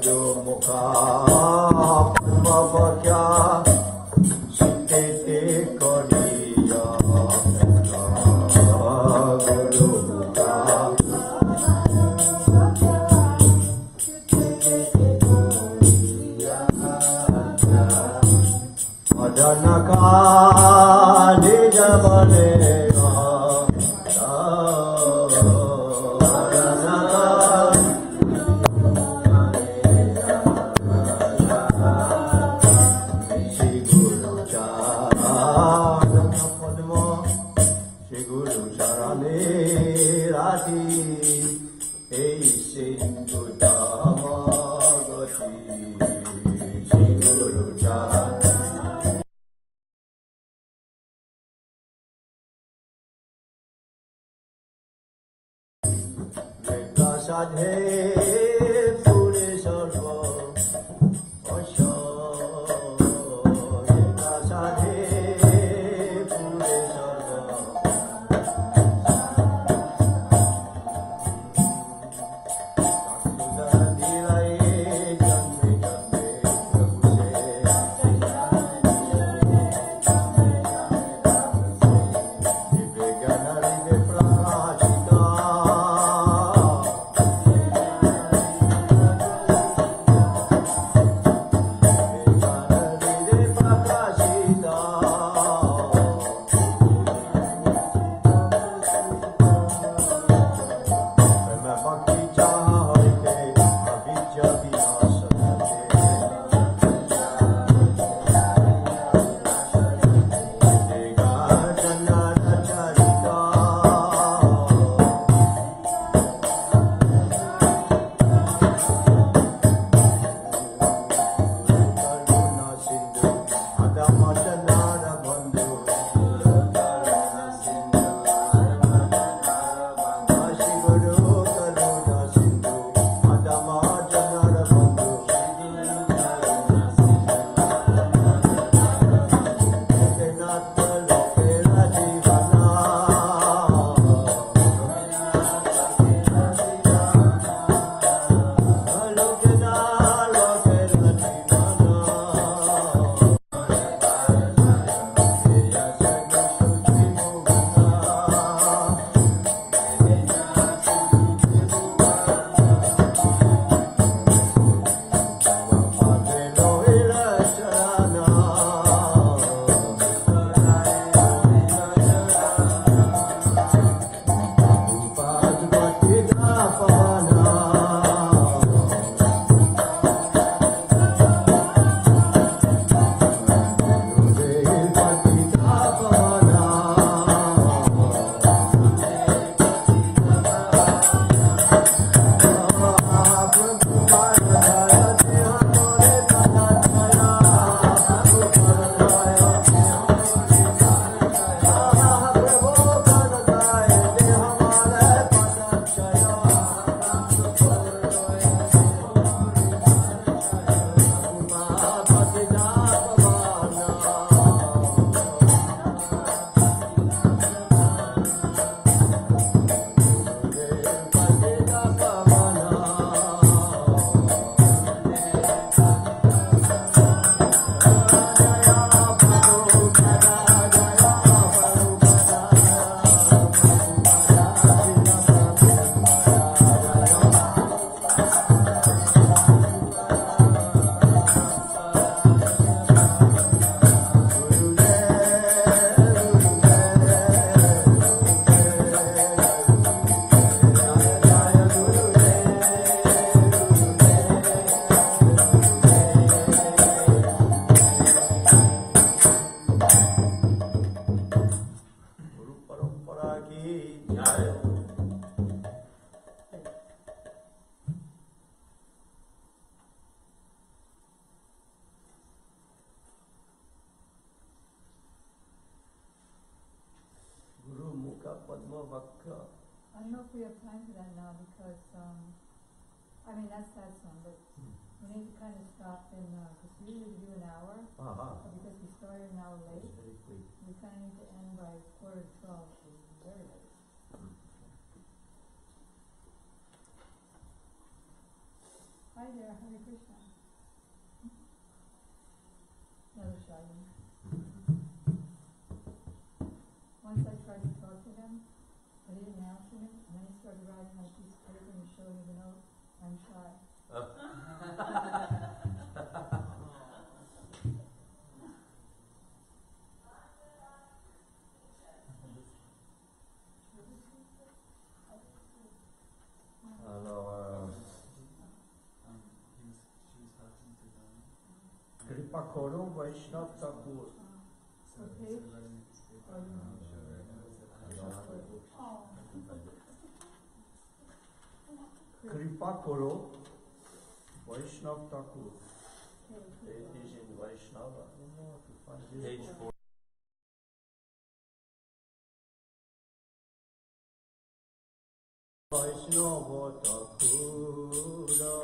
Guru Mukha Pavakya Siddhite Koriya Guru Mukha Ajanaka Nijabane Sadhe Pure Sarva Asha Sadhe Pure Sarva Dilai Janme Janme I don't know if we have time for that now because, I mean, that's that song, but we need to kind of stop in, because we usually do an hour. But because we started an hour late, we kind of need to end by 11:45, which is very late. Hi Hi there, Hare Krishna. Another shy one. Once I tried to talk to him, but he didn't answer me, and then he started writing on a piece of paper and showing me the note. I'm shy. Kripa Koro Vaishnav Thakur. Okay. Kripa Koro Vaishnav Thakur. It is in Vaishnava. Page 4. Vaishnava Thakura.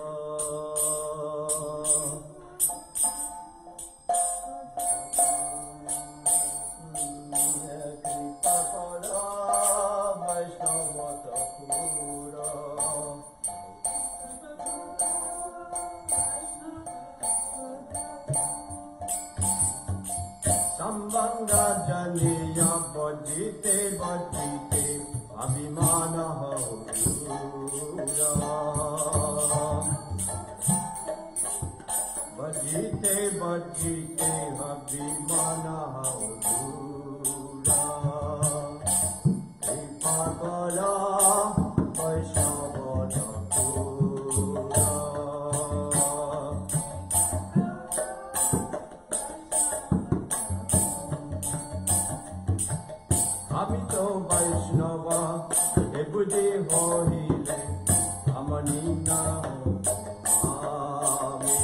Sambandha janiya bajite bajite abhimana haura. Bajite bajite abhimana haura. Kripakara Vaishnava Thakura. Amito Vaishnava, Ebudi Hohile, Amanina Ami.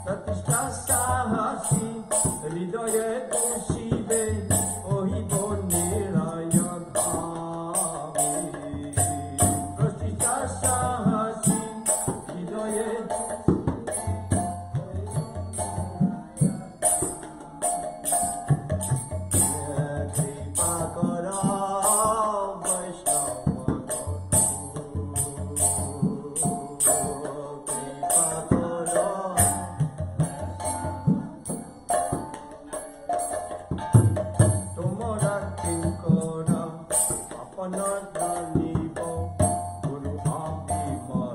Tatishta Sahasi, Hridoye Tushive, Ohibo Niraya Dhami. Tatishta Sahasi, Hridoye Kripakara Vaishnava Kripakara. Tomara Kinkara Apana Danibo Guru Abhimanatari.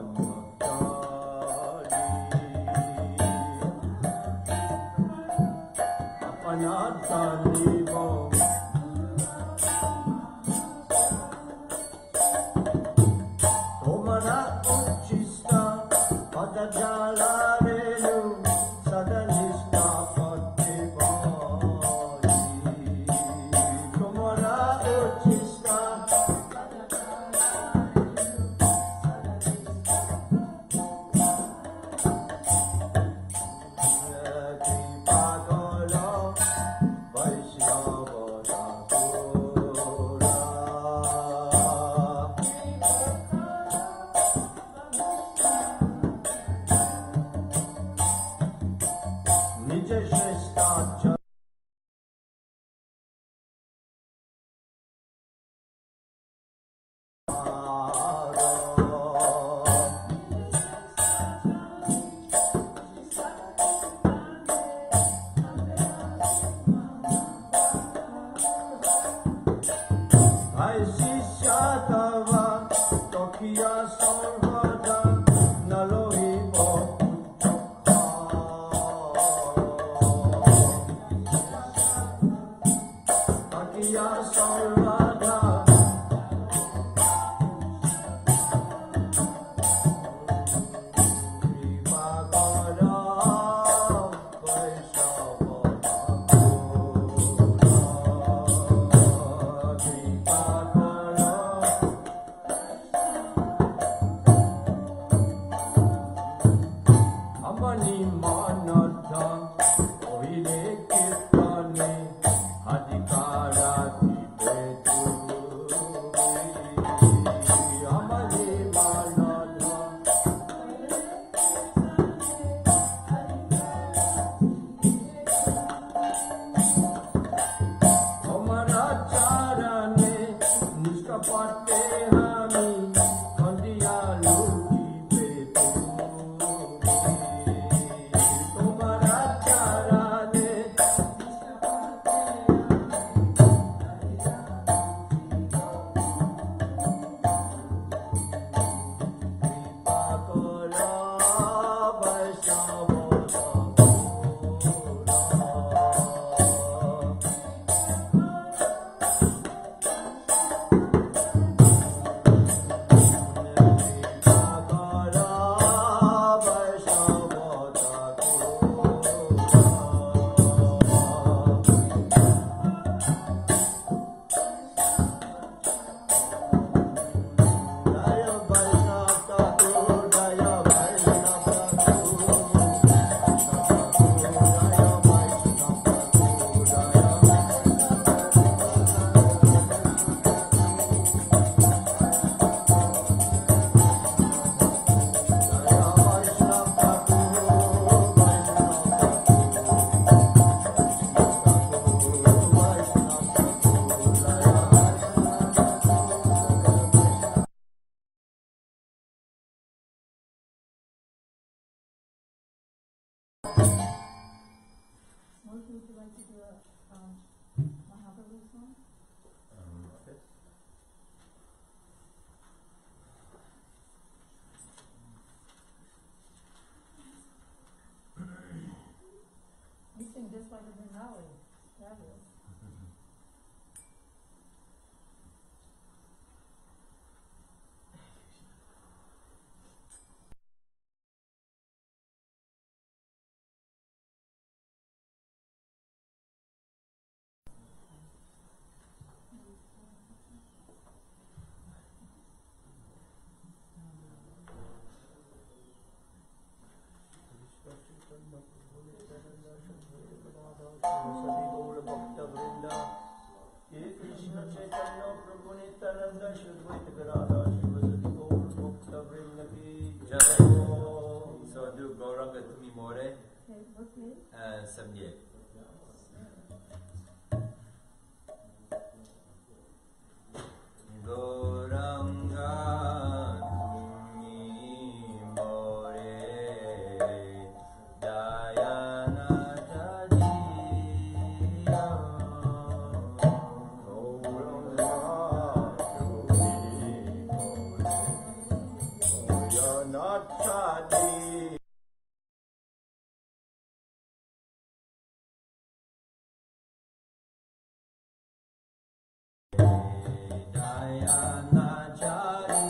Apana Danibo Tomara Uchista Padajala Renu Sadanishta Pativari. Tomara Uchista Kripakara Vaishnava Thakura. Nija Shrestha Hai Sisya Tava Tokiya Sarvada Nalohi Bhakta. Tokiya Sarvada Kripakara Vaishnava Thakura. Kripakara Amani Manatha Ohile Kirtane Adhikara Dibet like to do a Mahaprabhu song? Okay. You sing just like a Bengali. Fabulous. So do Gauranga Tumi More Okay, what page? and 78. Gauranga Tumi More Dayana Jadiya Gauranga Tumi More Dayana Jadiya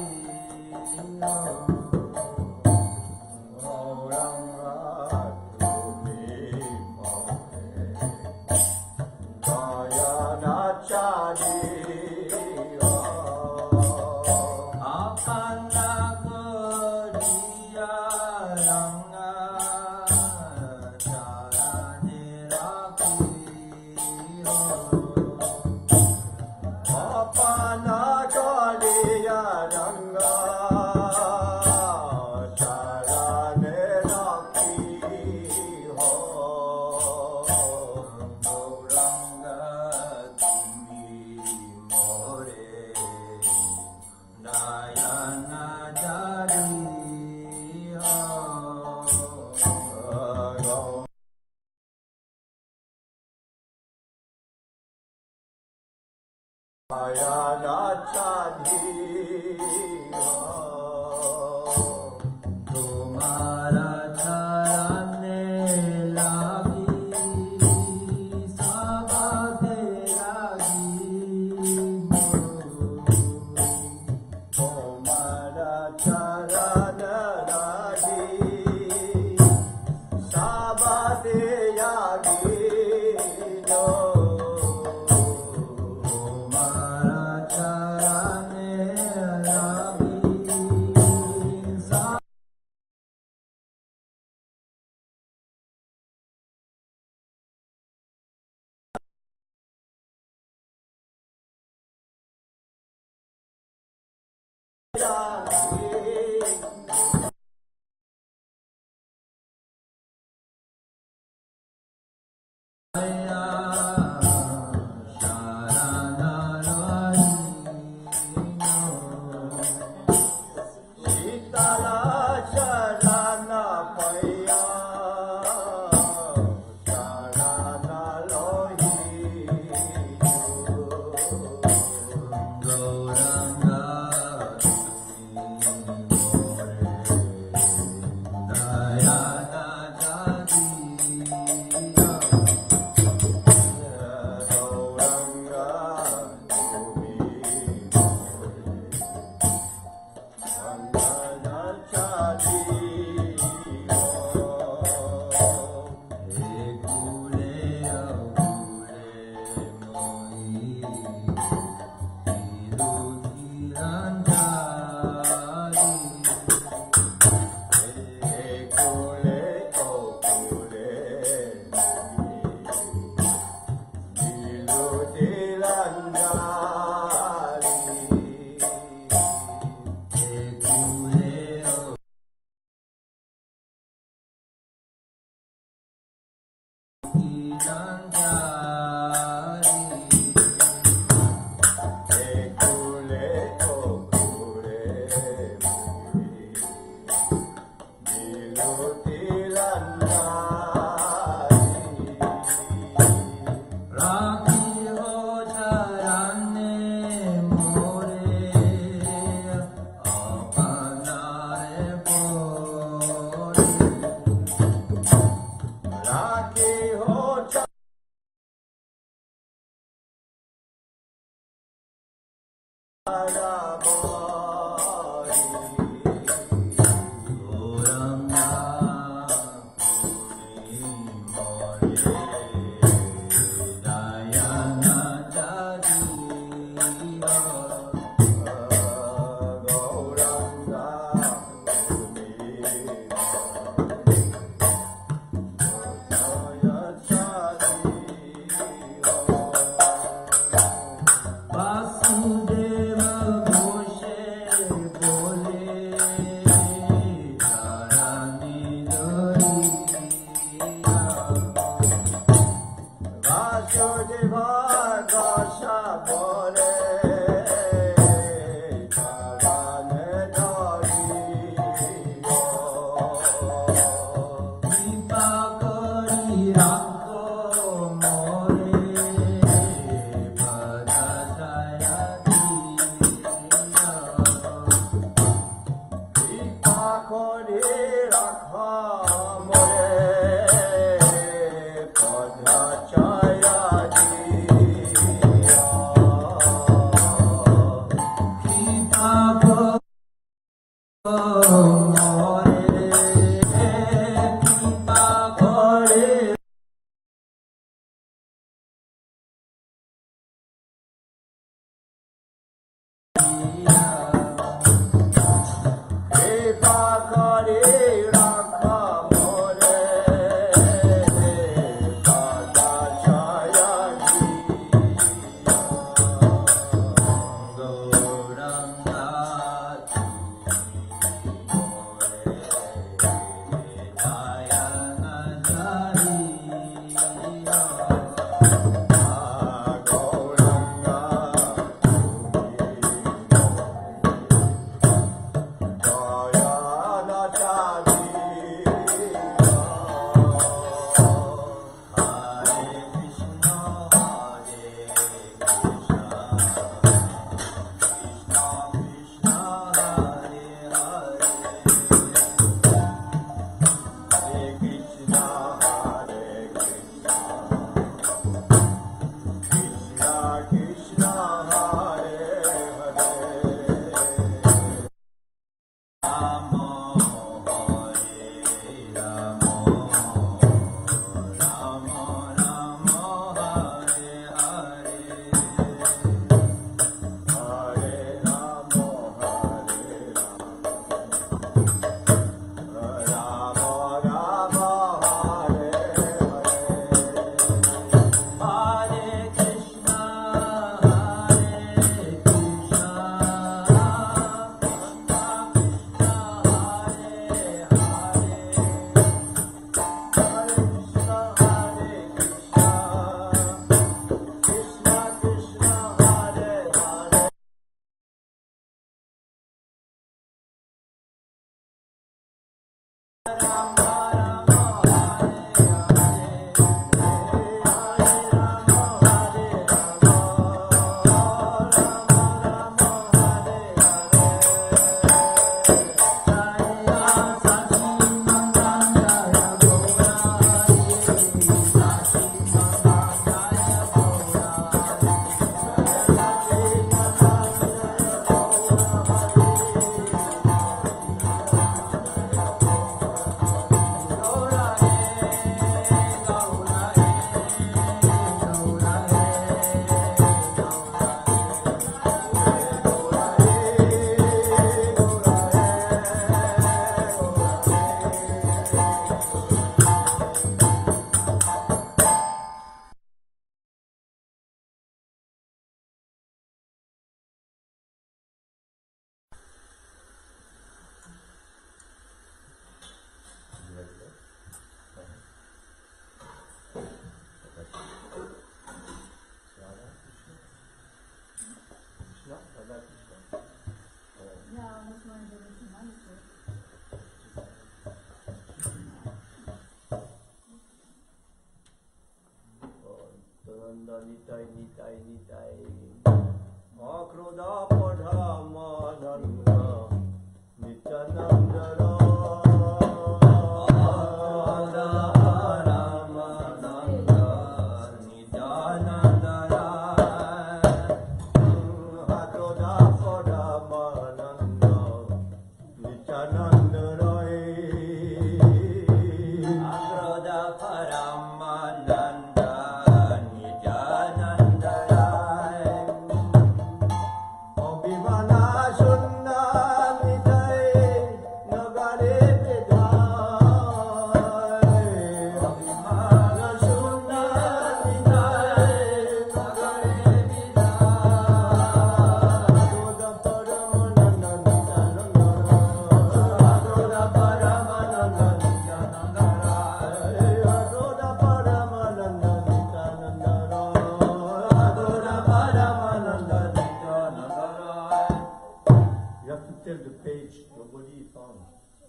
Krishna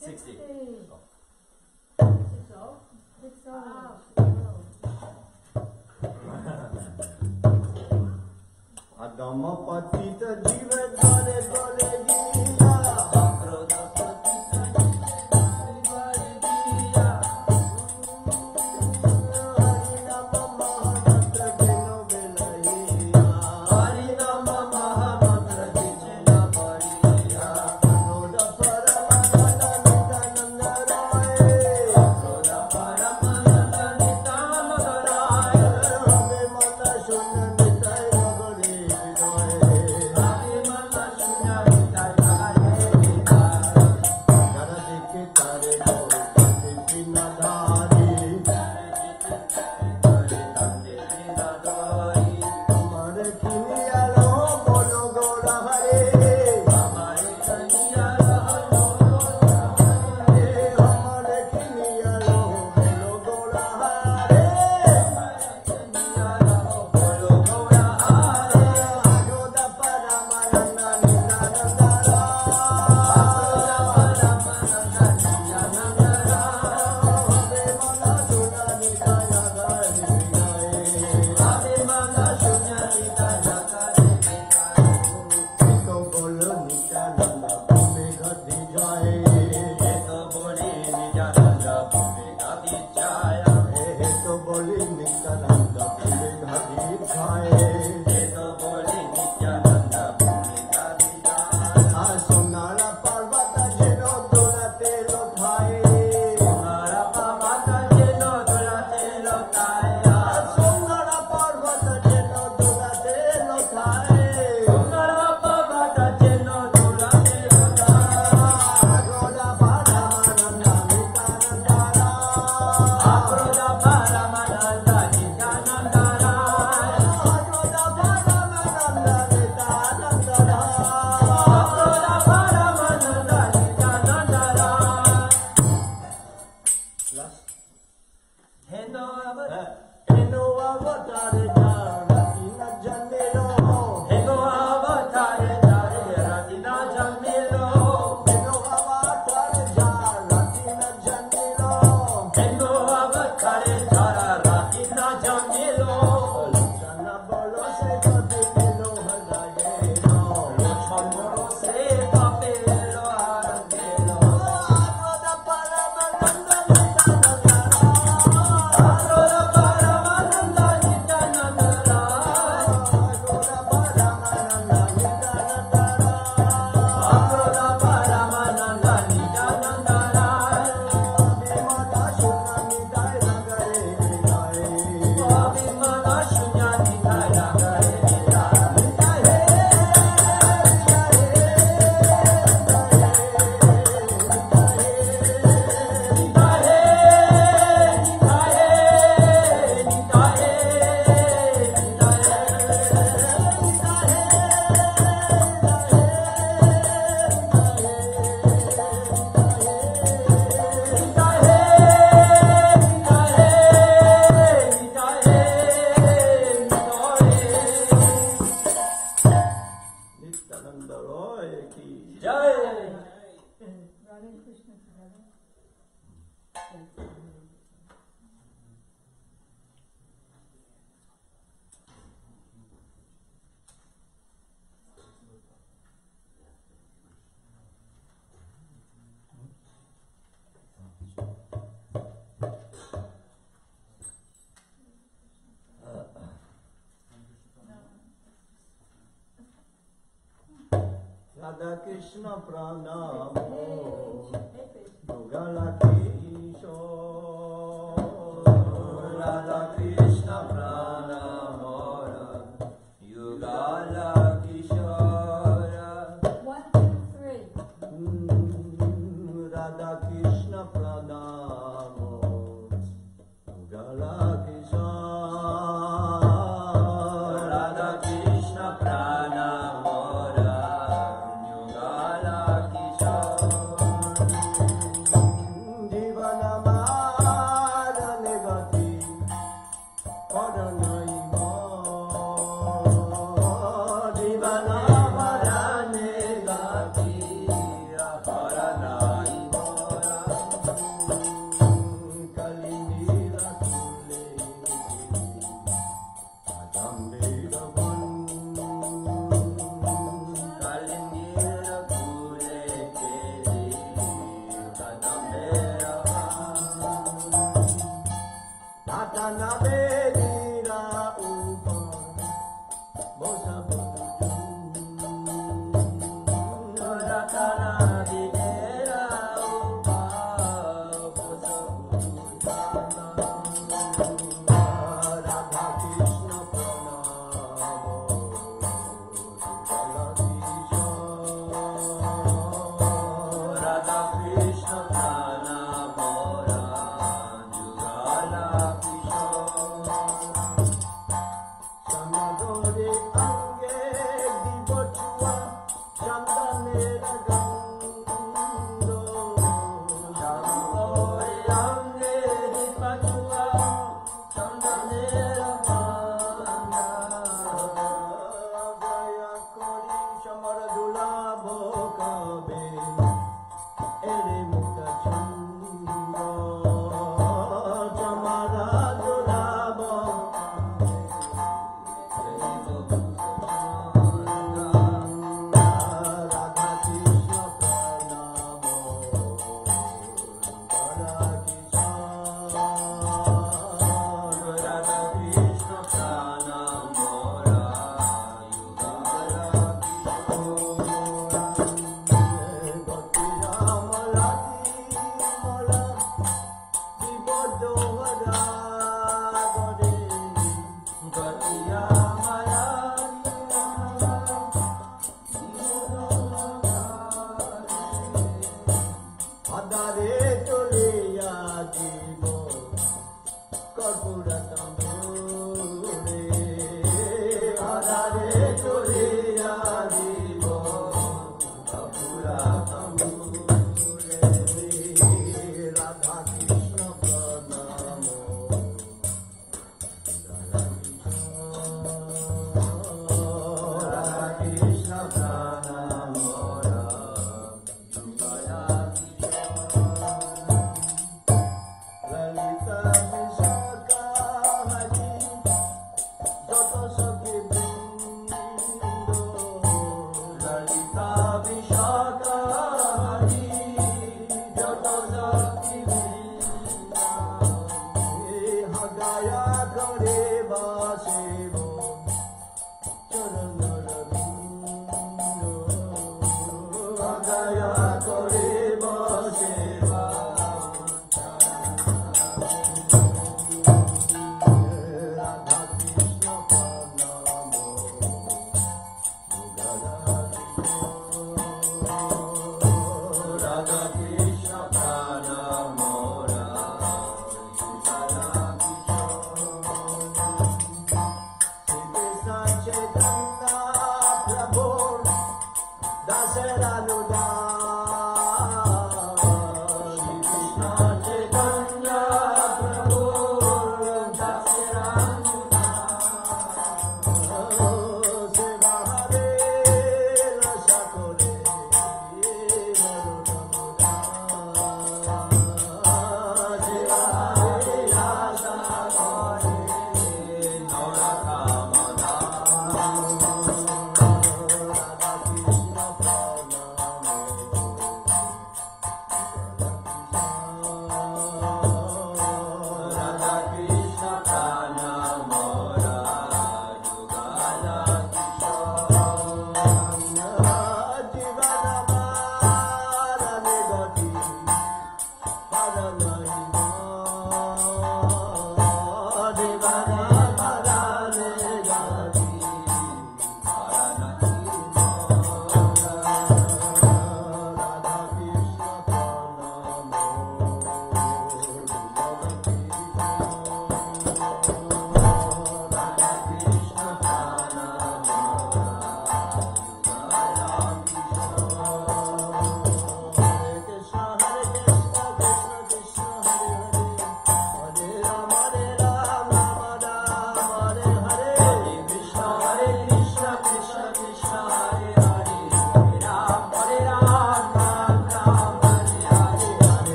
60. 60. Adama patita jiva dale dale giya. Aproda patita jiva dale giya. Harinama mahamantra jeno belaiya. Harinama mahamantra jeno belaiya. Aproda paramananda nitananda rai. Aproda paramananda nitananda rai. Hame mana shunna nitai nagari vidai. Hame mana shunna nitai nagari vidai. Kara dikhe tare gaur kante pinadari. Hamare kiniyalo bolo gora hare. Hamare kiniyalo bolo gora hare. Hamare kiniyalo bolo gora hare. Hamare kiniyalo bolo gora hare. Ayoda paramananda nitanandara. Ayoda paramananda nitanandara. Hame mana shunna nitai nagari vidai. Hame mana shunna nitai nagari vidai. Eto bolo nitananda bhumi ghati jaye. Eto boli nitananda bhumi ghati jaya. Eto boli nitananda bhumi ghati jaya. Eto boli nitananda bhumi ghati jaya. Sonara parvata jeno dolate lothaye. Sonara parvata jeno dolate lothaye. Sonara parvata jeno dolate lothaye. Sonara parvata jeno dolate lothaye. Agroda paramananda nitanandara. Agroda paramananda nitanandara. Agroda paramananda nitanandara. Agroda paramananda nitanandara. Last. Heno avatare ratina janmelo. Heno avatare ratina janmelo. Heno avatare ratina janmelo. Heno avatare ratina janmelo. Lochana bolo se kape pelo halagelo. Lochana bolo se kape pelo halagelo. Agroda paramananda nitanandara. Agroda paramananda nitanandara. Agroda paramananda nitanandara. Agroda paramananda nitanandara. Hame mana shunna nitai nagare vidai. Hame mana shunna nitai nagare vidai. Nityananda Roy ki jai. Radha and Krishna together. Radha Krishna pranamo. Yugala Kishore. Radha Krishna pranamo. Yugala Kishore. 1, 2, 3. Radha Krishna pranamo. Yugala Kishore. Radha Krishna pranamo. Yugala Kishore. Jivanama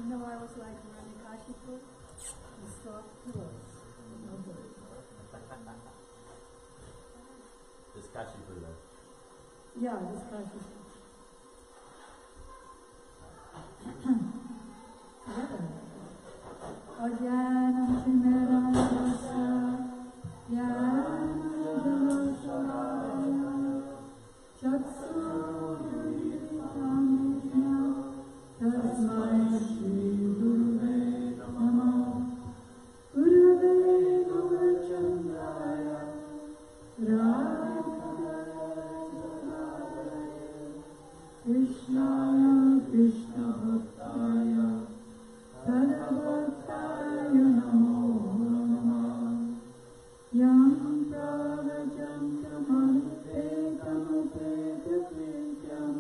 You know, I was like running Kashipur and soft pillows. No good. This Kashipur left. Yeah, this Kashipur. Ajnanam Timirayasa Jnanam Chaksurudritam Tasmai Shri Gurave Namah Gurave Gurachandaya Krishnaya Krishna Bhaktaya Tadabhaktaya Namo Namah Yam Pravajantamanipetamupetaprityam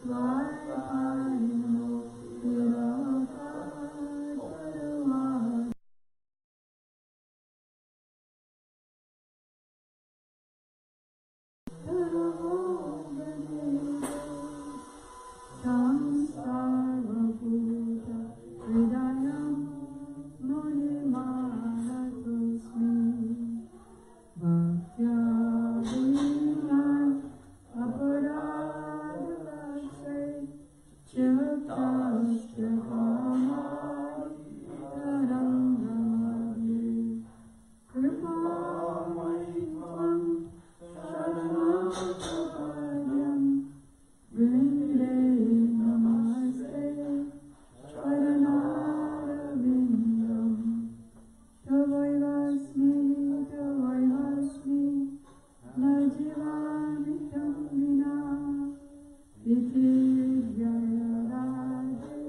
Dvaipayino Virakadvarava Samsarvabhuta Hridayam Munimanatosmi Bhaktyavinan Aparadavashe Chirtasya Kamari Tarangamadi Kripamai Tvam Sharanam Vrinde Namaste Charanarvindam Tavaivasmi Najivanitam Vina Iti Jayarade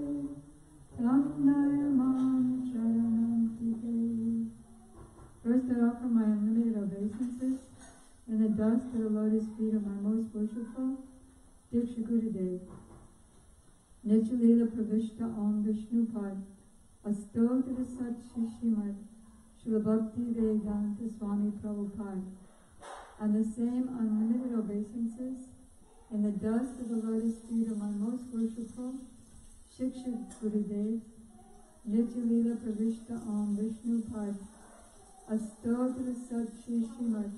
Tamnayamam Charanantike. First, I offer my unlimited obeisances and the dust to the lotus feet of my most worshipful Diksha Gurudev. Nityalila Pravishta Om Vishnupad Astotra Sat Shishimad Srila Bhakti Vedanta Swami Prabhupada. And the same unlimited obeisances in the dust of the lotus feet of my most worshipful Shiksha Gurudev. Nityalila Pravishta Om Vishnupad Astotra Sat Shishimad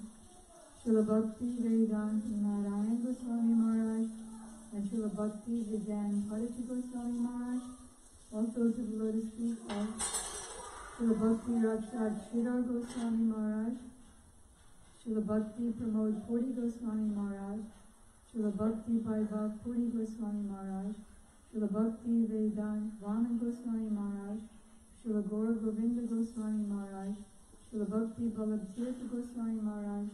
Srila Bhakti Vedanta Narayana Goswami Maharaj and Srila Bhakti Vijan Bharati Goswami Maharaj, also to the lotus feet of Srila Bhakti Rakshad Shridhar Goswami Maharaj, Srila Bhakti Pramod Puri Goswami Maharaj, Srila Bhakti Vaibhav Puri Goswami Maharaj, Srila Bhakti Vedant Vaman Goswami Maharaj, Srila Gaura Govinda Goswami Maharaj, Srila Bhakti Vallabh Tirtha Goswami Maharaj,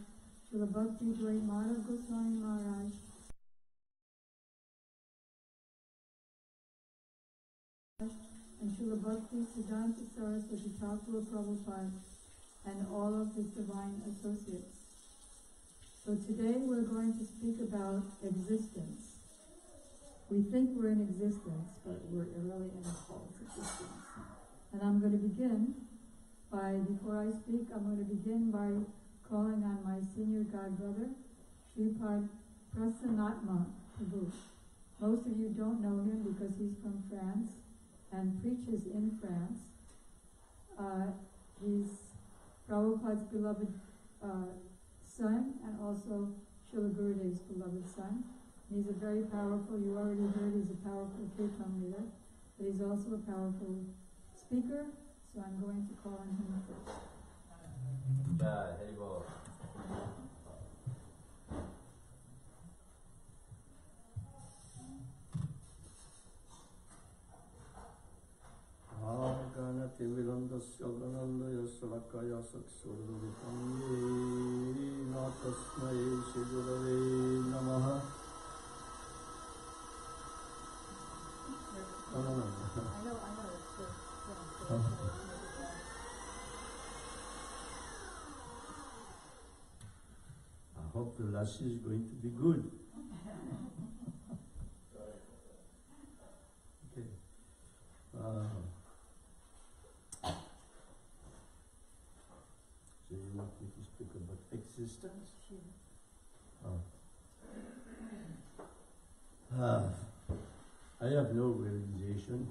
Srila Bhakti Dwait Madhav Goswami Maharaj, and Srila Bhakti Siddhanta Saraswati Thakur Prabhupada, and all of his divine associates. So today we're going to speak about existence. We think we're in existence, but we're really in a false existence. And I'm going to begin before I speak, I'm going to begin by calling on my senior godbrother, Sripad Prasanatma Prabhu. Most of you don't know him because he's from France and preaches in France. He's Prabhupada's beloved son and also Srila Gurudev's beloved son. He's a very powerful, you already heard, he's a powerful kirtan leader, but he's also a powerful speaker, so I'm going to call on him first. Ganati Virandasya Ganandaya Salakaya Saksurvitangi Natasmai Shigurave Namaha. I know. I hope the lassi is going to be good. Okay. So you want me to speak about existence? I have no realization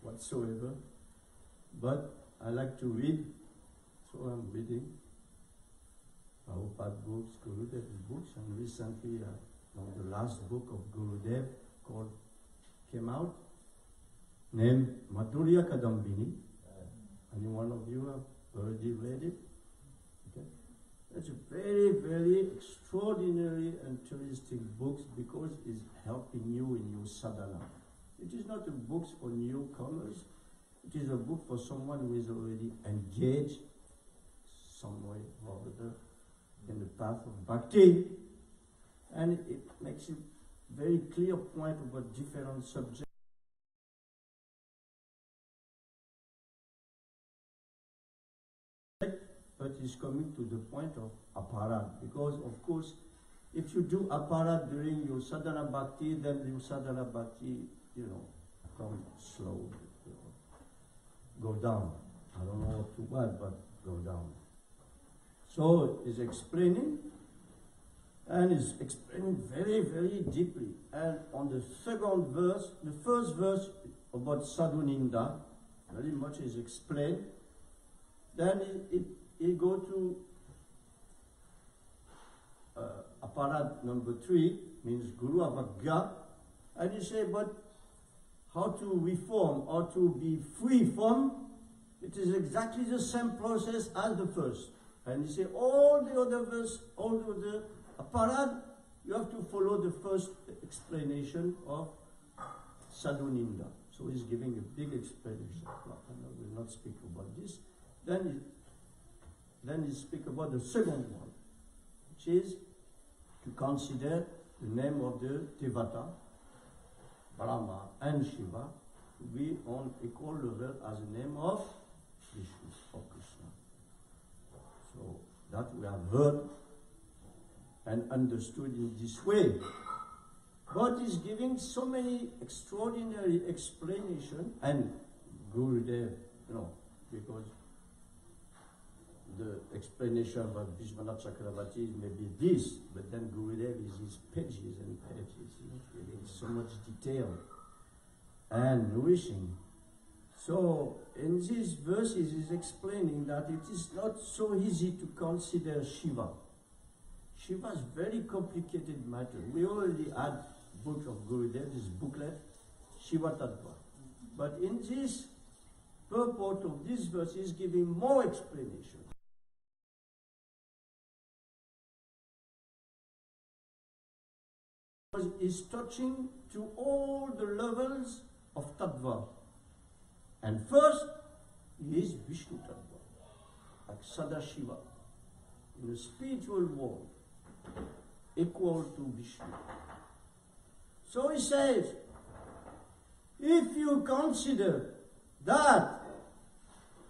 whatsoever, but I like to read, so I'm reading Prabhupada books, Gurudev's books, and recently the last book of Gurudev came out, named Madhurya Kadambini. Any one of you have already read it? Okay. It's a very, very extraordinary and interesting book because it's helping you in your sadhana. It is not a book for newcomers. It is a book for someone who is already engaged some way or other in the path of bhakti. And it makes a very clear point about different subjects. But it's coming to the point of aparat, because of course, if you do aparat during your sadhana bhakti, then your sadhana bhakti, come slow, go down. I don't know what, but go down. So he's explaining, and he's explaining very, very deeply. And on the second verse, the first verse about sadhuninda, very much is explained. Then he go to aparat number 3, means Guru Avagya, and he say, but how to reform or to be free from, it is exactly the same process as the first. And he say, all the other verse, all the other aparat, you have to follow the first explanation of sadhuninda. So he's giving a big explanation. I will not speak about this. Then he speak about the second one, which is to consider the name of the devotee, Brahma and Shiva, to be on equal level as the name of Vishnu or Krishna. So that we have heard and understood in this way. But he's giving so many extraordinary explanations, and Gurudev, because the explanation about Vishwanath Chakravarti may be this, but then Gurudev is his pages and pages, giving so much detail and nourishing. So in these verses he's explaining that it is not so easy to consider Shiva. Shiva is very complicated matter. We already had book of Gurudev, this booklet, Shiva Tattva. But in this purport of this verse is giving more explanation. Is touching to all the levels of Tattva. And first is Vishnu Tattva, like Sadashiva, in the spiritual world, equal to Vishnu. So he says, if you consider that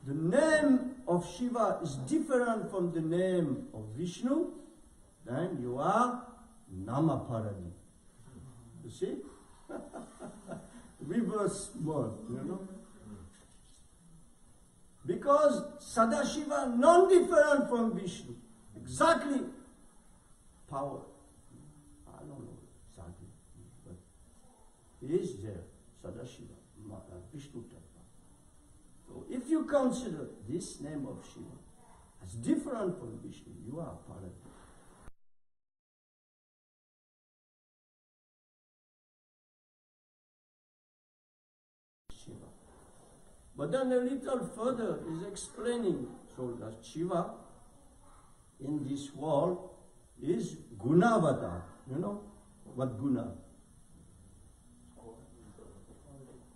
the name of Shiva is different from the name of Vishnu, then you are Namaparani. You see? Reverse mode, you know? Because Sadashiva non-different from Vishnu. Exactly. Power. I don't know exactly. But he is there. Sadashiva. Vishnu Tattva. So if you consider this name of Shiva as different from Vishnu, you are Parati. Shiva. But then a little further is explaining so that Shiva in this world is Gunavata. You know what Guna?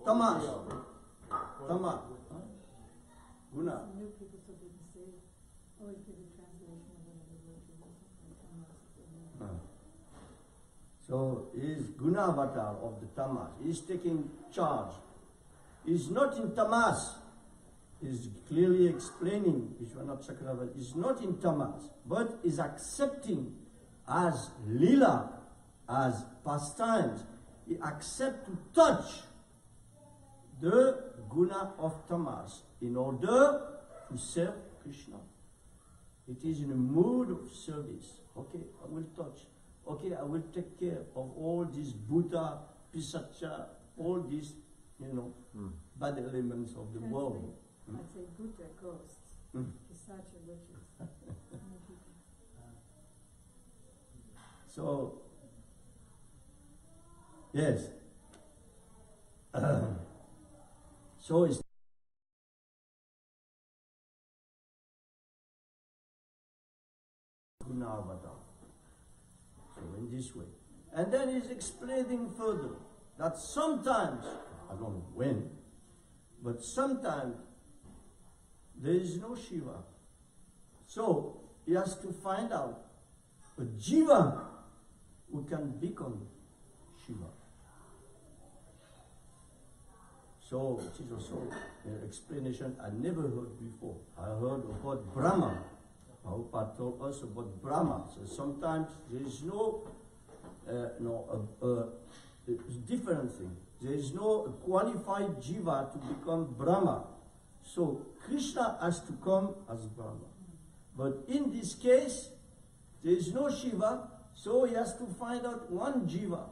Tamas. Tamas. Guna. New people so didn't say, always give a translation of another word. So he is Gunavatar of the Tamas. He is taking charge. He is not in Tamas. He is clearly explaining, Vishwanath Chakravarti is not in Tamas, but is accepting as Lila, as pastimes. He accepts to touch the Guna of Tamas in order to serve Krishna. It is in a mood of service. Okay, I will touch. Okay, I will take care of all these Buddha, Pisacha, all these, bad elements of the world. I'd say Buddha ghosts, Pisacha witches. So, yes. So it's Gunavata. So in this way. And then he's explaining further that sometimes, I don't know when, but sometimes there is no Shiva. So he has to find out a Jiva who can become Shiva. So it is also an explanation I never heard before. I heard about Brahma. Prabhupada told us about Brahma. So sometimes there is it's different thing. There is no qualified Jiva to become Brahma. So Krishna has to come as Brahma. But in this case, there is no Shiva, so he has to find out one Jiva.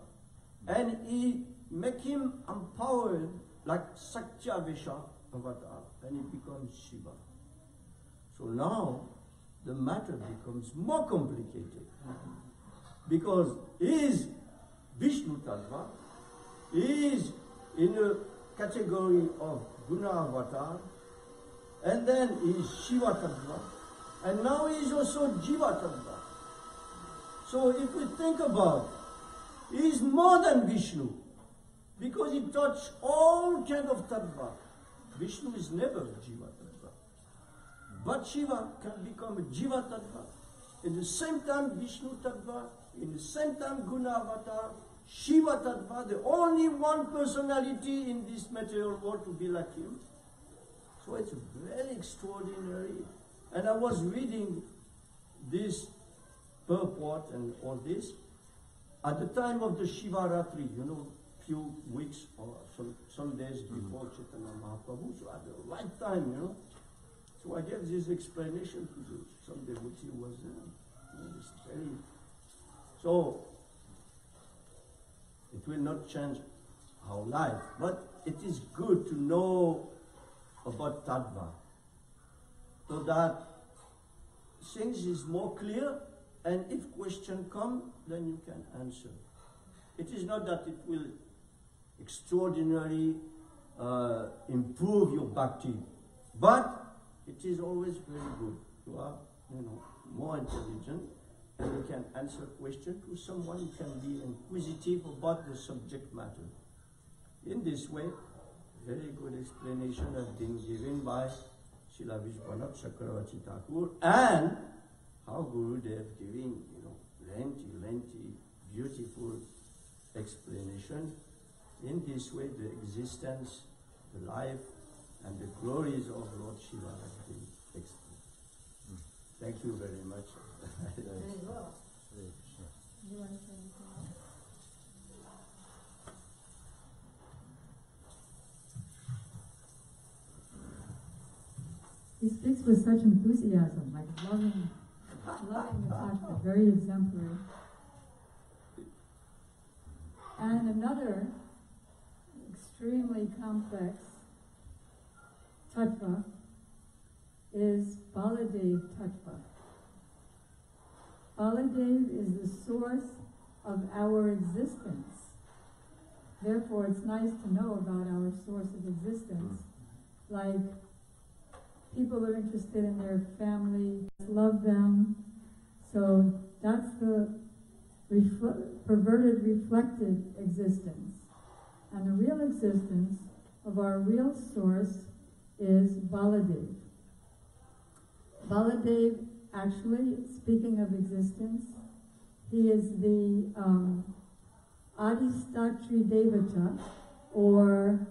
And he make him empowered like Satyavesha avatar, and he becomes Shiva. So now the matter becomes more complicated. Because he is Vishnu Tattva, he is in a category of Guna avatar, and then he is Shiva Tattva, and now he is also Jiva Tattva. So if we think about it, he is more than Vishnu, because he touched all kind of Tattva. Vishnu is never Jiva Tattva. But Shiva can become a Jiva Tattva. In the same time Vishnu Tattva, in the same time Guna Avatar, Shiva Tattva, the only one personality in this material world to be like him. So it's very extraordinary. And I was reading this purport and all this at the time of the Shivaratri, few weeks or some days before Chaitanya Mahaprabhu, so at the right time, So I gave this explanation to some devotee who was there. So it will not change our life, but it is good to know about Tattva, so that things is more clear, and if question come, then you can answer. It is not that it will extraordinarily improve your bhakti, but it is always very good to have, more intelligent, and you can answer question to someone who can be inquisitive about the subject matter. In this way, very good explanation has been given by Srila Vishwanath Chakravarti Thakur, and how Gurudev giving, lengthy, beautiful explanation. In this way, the existence, the life, and the glories of Lord Shiva has been explained. Thank you very much. Very well. Hare Krishna. You want to say anything else? He speaks with such enthusiasm, like loving the tattva, very exemplary. And another extremely complex tattva is Baladev tattva. Baladev is the source of our existence. Therefore, it's nice to know about our source of existence. Like, people are interested in their family, love them. So that's the perverted, reflected existence. And the real existence of our real source is Baladev. Baladev, actually, speaking of existence, he is the Adistatri Devata, or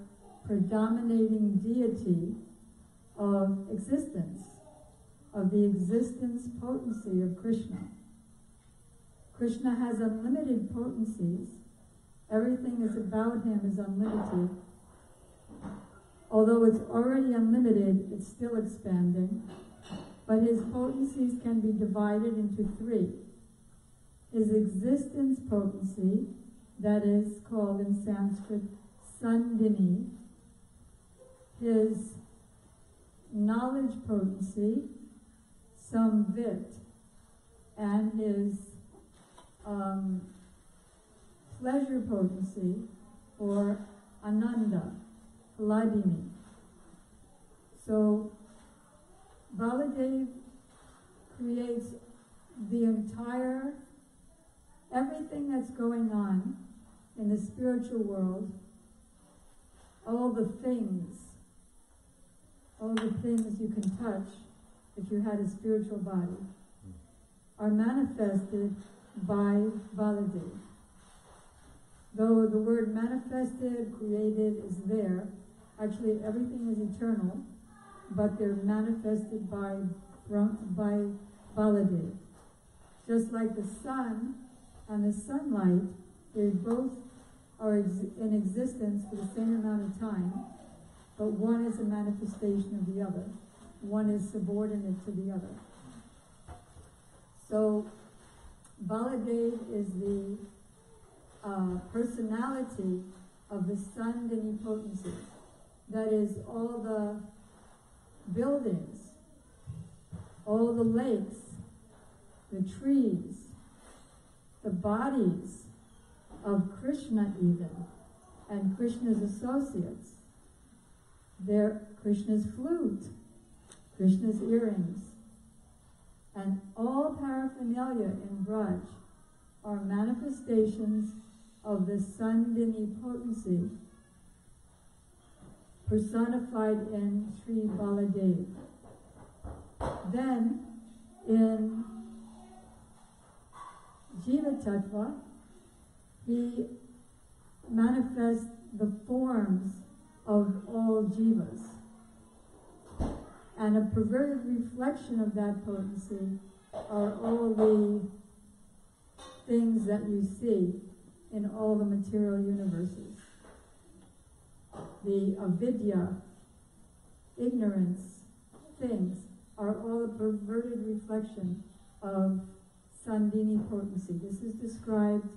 predominating deity of existence, of the existence potency of Krishna. Krishna has unlimited potencies. Everything is about him is unlimited. Although it's already unlimited, it's still expanding. But his potencies can be divided into three. His existence potency, that is called in Sanskrit sandhini. His knowledge potency, samvit, and his pleasure potency, or ananda, hladini. So Baladev creates the entire, everything that's going on in the spiritual world, all the things you can touch if you had a spiritual body, are manifested by Baladev. Though the word manifested, created is there, actually everything is eternal, but they're manifested by Baladev. Just like the sun and the sunlight, they both are in existence for the same amount of time, but one is a manifestation of the other. One is subordinate to the other. So Baladev is the personality of the sandhini potency. That is, all the buildings, all the lakes, the trees, the bodies of Krishna even, and Krishna's associates. They're Krishna's flute, Krishna's earrings, and all paraphernalia in Braj are manifestations of the sandhini potency personified in Sri Baladev. Then, in Jiva Tattva, he manifests the forms of all jivas. And a perverted reflection of that potency are all the things that you see in all the material universes. The avidya, ignorance, things are all a perverted reflection of sandhini potency. This is described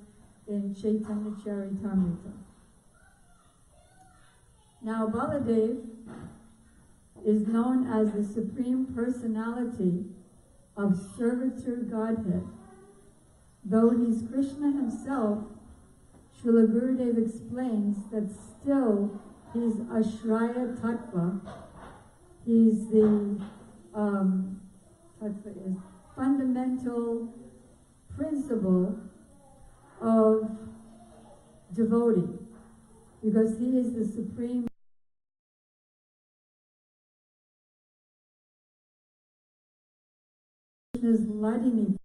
in Chaitanya Charitamrita. Now Baladev is known as the Supreme Personality of Servitor Godhead. Though he's Krishna himself, Srila Gurudev explains that still he's Ashraya Tattva. He's the tattva is fundamental principle of devotee, because he is the supreme Krishna's Hladini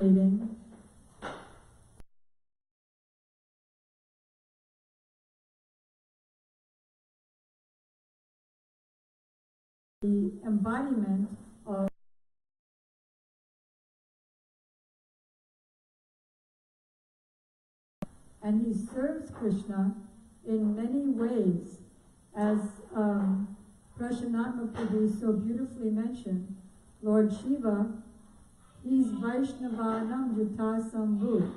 the embodiment of and he serves Krishna in many ways, as Prashanatma Prabhu so beautifully mentioned. Lord Shiva, he's Vaishnavanam Jata Sambhu.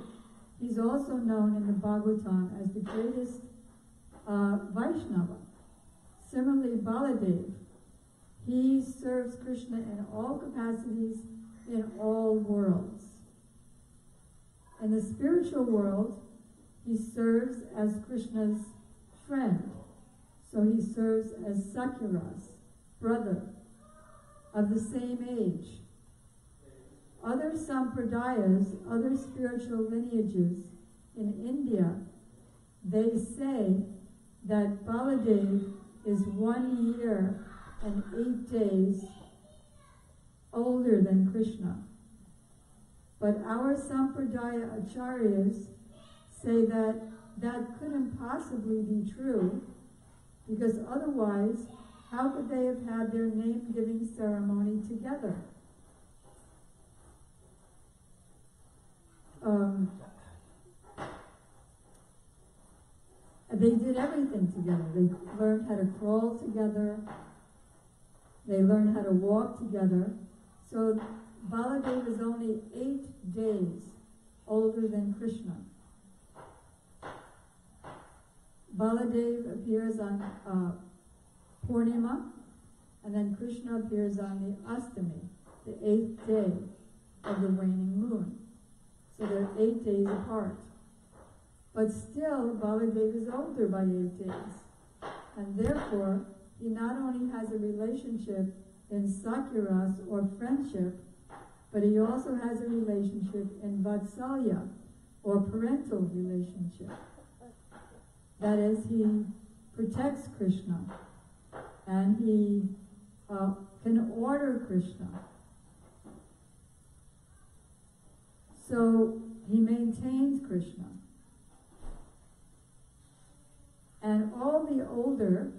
He's also known in the Bhagavatam as the greatest Vaishnava. Similarly, Baladev, he serves Krishna in all capacities, in all worlds. In the spiritual world, he serves as Krishna's friend. So he serves as Sakyaras, brother, of the same age. Other sampradayas, other spiritual lineages in India, they say that Baladev is 1 year and 8 days older than Krishna. But our sampradaya acharyas say that that couldn't possibly be true, because otherwise, how could they have had their name-giving ceremony together? They did everything together. They learned how to crawl together. They learned how to walk together. So Baladev is only 8 days older than Krishna. Baladev appears on Purnima, and then Krishna appears on the Astami, the 8th day of the waning moon. So they're 8 days apart. But still, Baladev is older by 8 days. And therefore, he not only has a relationship in Sakyaras, or friendship, but he also has a relationship in Vatsalya, or parental relationship. That is, he protects Krishna, and he can order Krishna. So he maintains Krishna. And all the older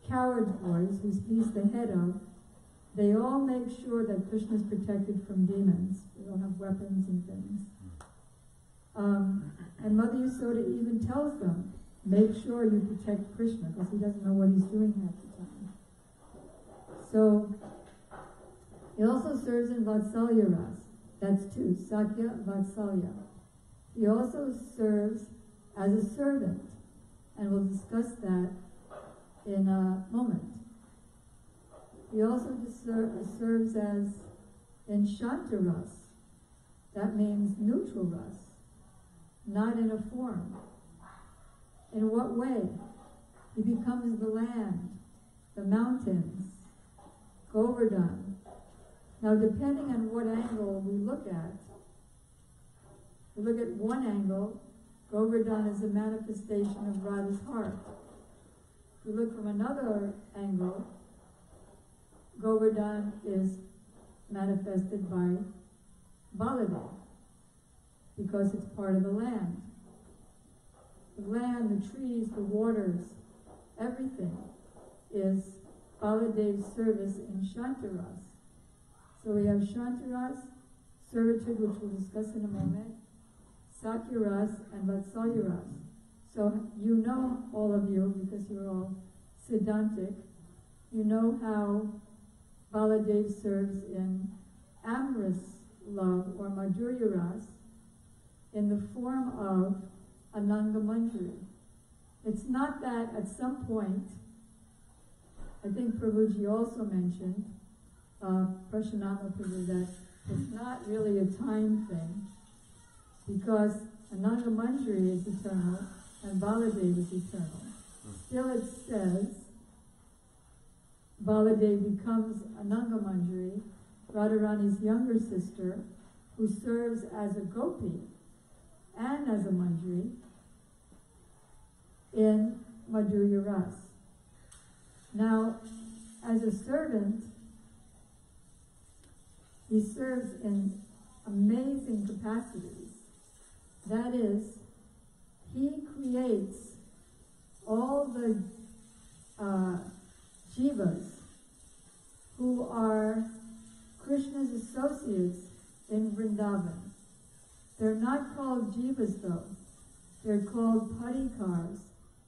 coward boys, whose he's the head of, they all make sure that Krishna is protected from demons. They don't have weapons and things. And Mother Yasoda even tells them, make sure you protect Krishna, because he doesn't know what he's doing half the time. So, he also serves in Vatsalya Ras. That's two, Sakya, Vatsalya. He also serves as a servant, and we'll discuss that in a moment. He also serves as in Shantaras. That means neutral ras, not in a form. In what way? He becomes the land, the mountains, Govardhan. Now, depending on what angle we look at one angle, Govardhan is a manifestation of Radha's heart. If we look from another angle, Govardhan is manifested by Baladev, because it's part of the land. The land, the trees, the waters, everything is Baladev's service in Shantaras. So we have Shantaras, servitude, which we'll discuss in a moment, Sakyaras, and Vatsalyaras. So you know, all of you, because you're all Siddhantic, you know how Baladev serves in amorous love, or Madhurya Ras, in the form of Ananga Manjari. It's not that at some point, I think Prabhuji also mentioned, Prashanatma Prabhu, that it's not really a time thing, because Ananga Manjari is eternal and Baladev is eternal. Still it says, Baladev becomes Ananga Manjari, Radharani's younger sister, who serves as a gopi and as a manjari in Madhurya Ras. Now, as a servant, he serves in amazing capacities. That is, he creates all the jivas who are Krishna's associates in Vrindavan. They're not called jivas though. They're called parikars,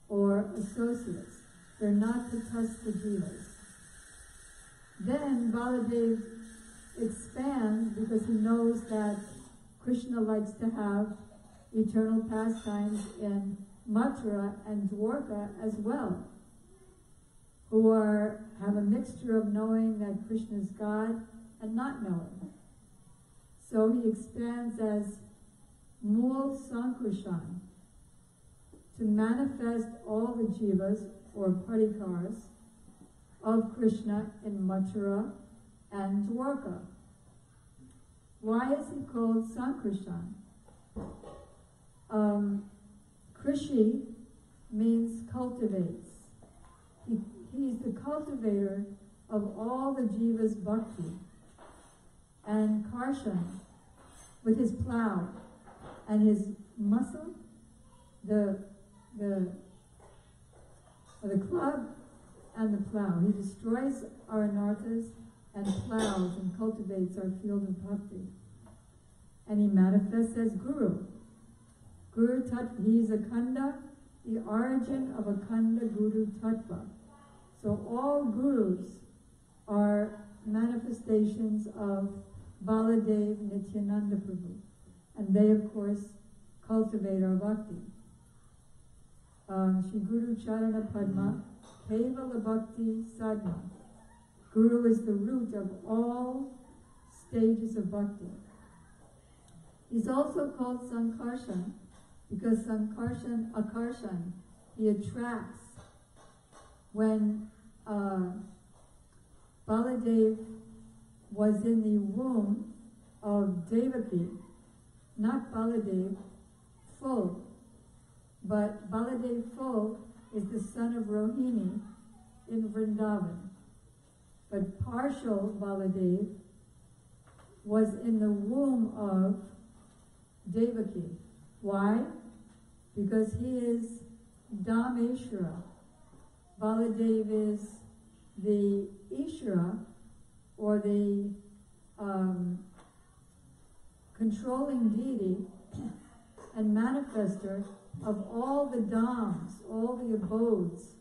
or associates. They're not tatastha jivas. Then Baladev expands because he knows that Krishna likes to have eternal pastimes in Mathura and Dwarka as well, who have a mixture of knowing that Krishna is God and not knowing. So he expands as Mool Sankarshan to manifest all the jivas, or parikars, of Krishna in Mathura and Dwarka. Why is he called Sankarshan? Krishi means cultivates. He's the cultivator of all the jivas bhakti. And Karshan, with his plow and his muscle, the club and the plow. He destroys our anarthas and plows and cultivates our field of bhakti. And he manifests as Guru. Guru Tattva, he is Akhanda, the origin of Akhanda Guru Tattva. So all gurus are manifestations of Baladev Nityananda Prabhu. And they, of course, cultivate our bhakti. Shri Guru Charana Padma, Kevala Bhakti Sadhana. Guru is the root of all stages of bhakti. He's also called Sankarshan because Sankarshan, Akarshan, he attracts. When Baladev was in the womb of Devaki, not Baladev full, but Baladev full is the son of Rohini in Vrindavan. But partial Baladev was in the womb of Devaki. Why? Because he is Dhameshwara. Baladev is the Ishvara, or the controlling deity and manifester of all the dhams, all the abodes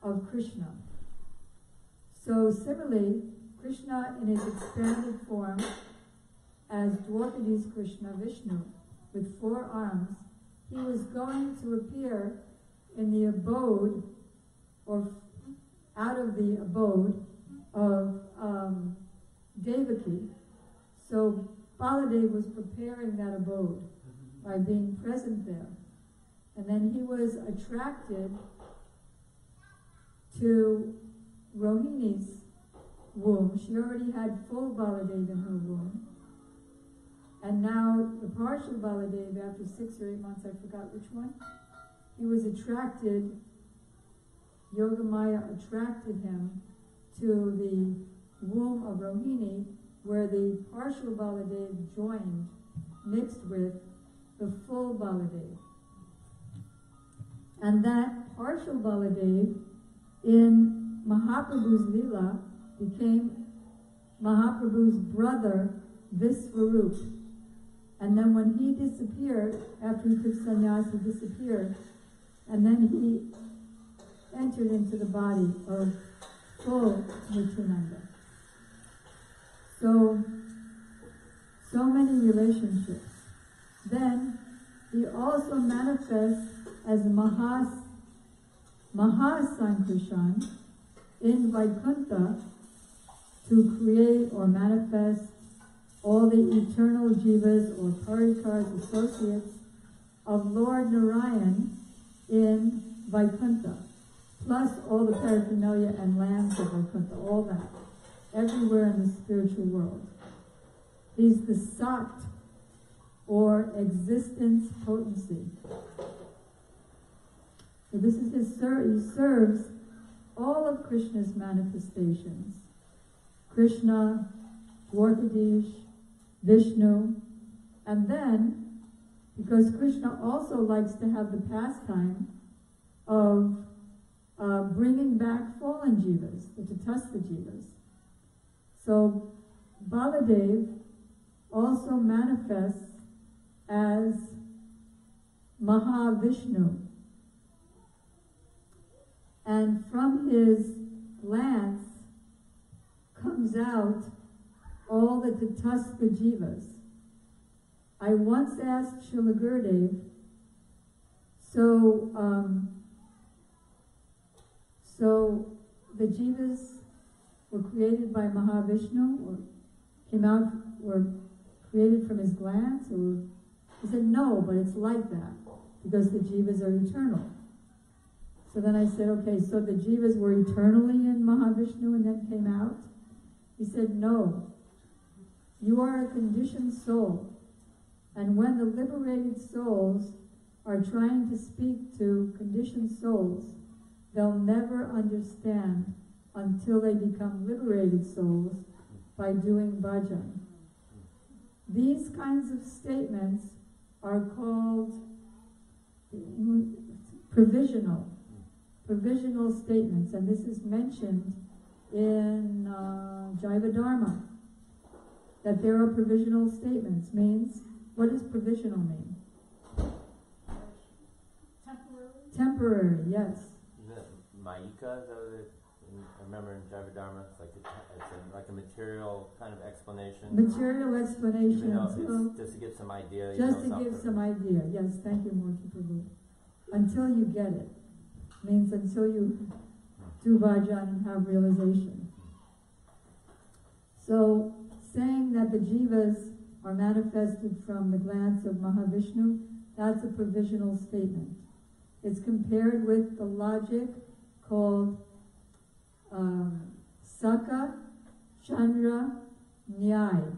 of Krishna. So similarly, Krishna in his expanded form as Dwarkadi's Krishna, Vishnu, with 4 arms, he was going to appear in the abode, or out of the abode of Devaki. So Baladev was preparing that abode by being present there. And then he was attracted to Rohini's womb. She already had full Baladev in her womb. And now the partial Baladev, after 6 or 8 months, I forgot which one, he was attracted, Yogamaya attracted him to the womb of Rohini, where the partial Baladev joined, mixed with the full Baladev. And that partial Baladev in Mahaprabhu's Leela became Mahaprabhu's brother, Visvarup. And then when he disappeared, after he took sannyas, he disappeared, and then he entered into the body of full Nityananda. So many relationships. Then he also manifests as Mahasankrishan in Vaikuntha to create or manifest all the eternal jivas or parikars, associates of Lord Narayan in Vaikuntha, plus all the paraphernalia and lands of Vaikuntha, all that, everywhere in the spiritual world. He's the Sat, or existence potency. So this is his he serves all of Krishna's manifestations. Krishna, Dwarkadish, Vishnu, And then, because Krishna also likes to have the pastime of bringing back fallen jivas, the tatastha jivas. So Baladev also manifests as Mahavishnu. And from his glance comes out all the tatastha jivas. I once asked Srila Gurudev, so the jivas were created by Mahavishnu, or were created from his glance, or he said no, but it's like that because the jivas are eternal. So then I said, okay, so the jivas were eternally in Mahavishnu and then came out? He said, no. You are a conditioned soul. And when the liberated souls are trying to speak to conditioned souls, they'll never understand until they become liberated souls by doing bhajan. These kinds of statements are called provisional statements, and this is mentioned in Jaiva Dharma, that there are provisional statements. Means, what does provisional mean? Temporary, yes. Isn't it Mayika, though? I remember in Jaiva Dharma, it's like a material kind of explanation. Material explanation. It's just to give some idea. Just to give some idea. Yes, thank you, Murti Prabhu. Until you get it. Means until you do bhajan and have realization. So, saying that the jivas are manifested from the glance of Mahavishnu, that's a provisional statement. It's compared with the logic called Saka Chandra Nyaya,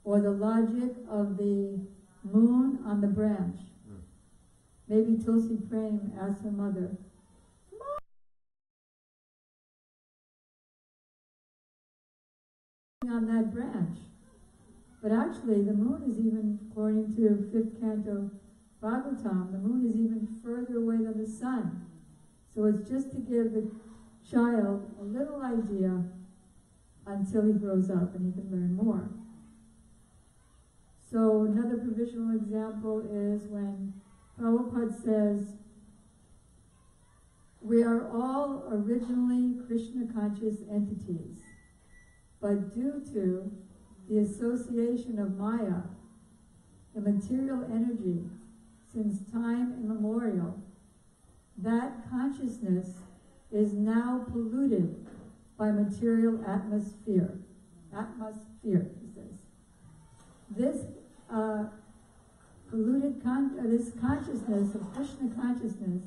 or the logic of the moon on the branch. Maybe Tulsi Prem asked her mother, on that branch. But actually the moon is even, according to 5th canto Bhagavatam, the moon is even further away than the sun. So it's just to give the child a little idea until he grows up and he can learn more. So another provisional example is when Prabhupada says, we are all originally Krishna conscious entities, but due to the association of Maya, the material energy, since time immemorial, that consciousness is now polluted by material atmosphere. Atmosphere, he says. This polluted this consciousness of Krishna consciousness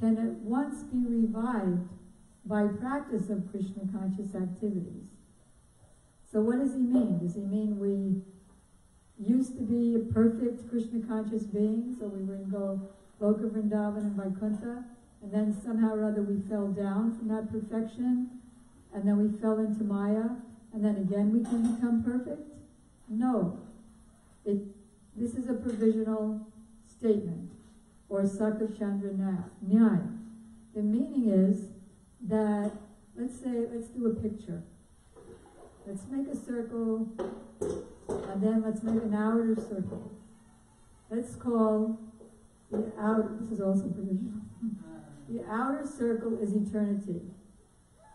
can at once be revived by practice of Krishna conscious activities. So what does he mean? Does he mean we used to be a perfect Krishna conscious being, so we were in Loka Vrindavan and Vaikuntha, and then somehow or other we fell down from that perfection, and then we fell into Maya, and then again we can become perfect? No. This is a provisional statement, or Saka Chandra Nyaya. The meaning is that, let's do a picture. Let's make a circle, and then let's make an outer circle. Let's call the outer, this is also provisional. The outer circle is eternity.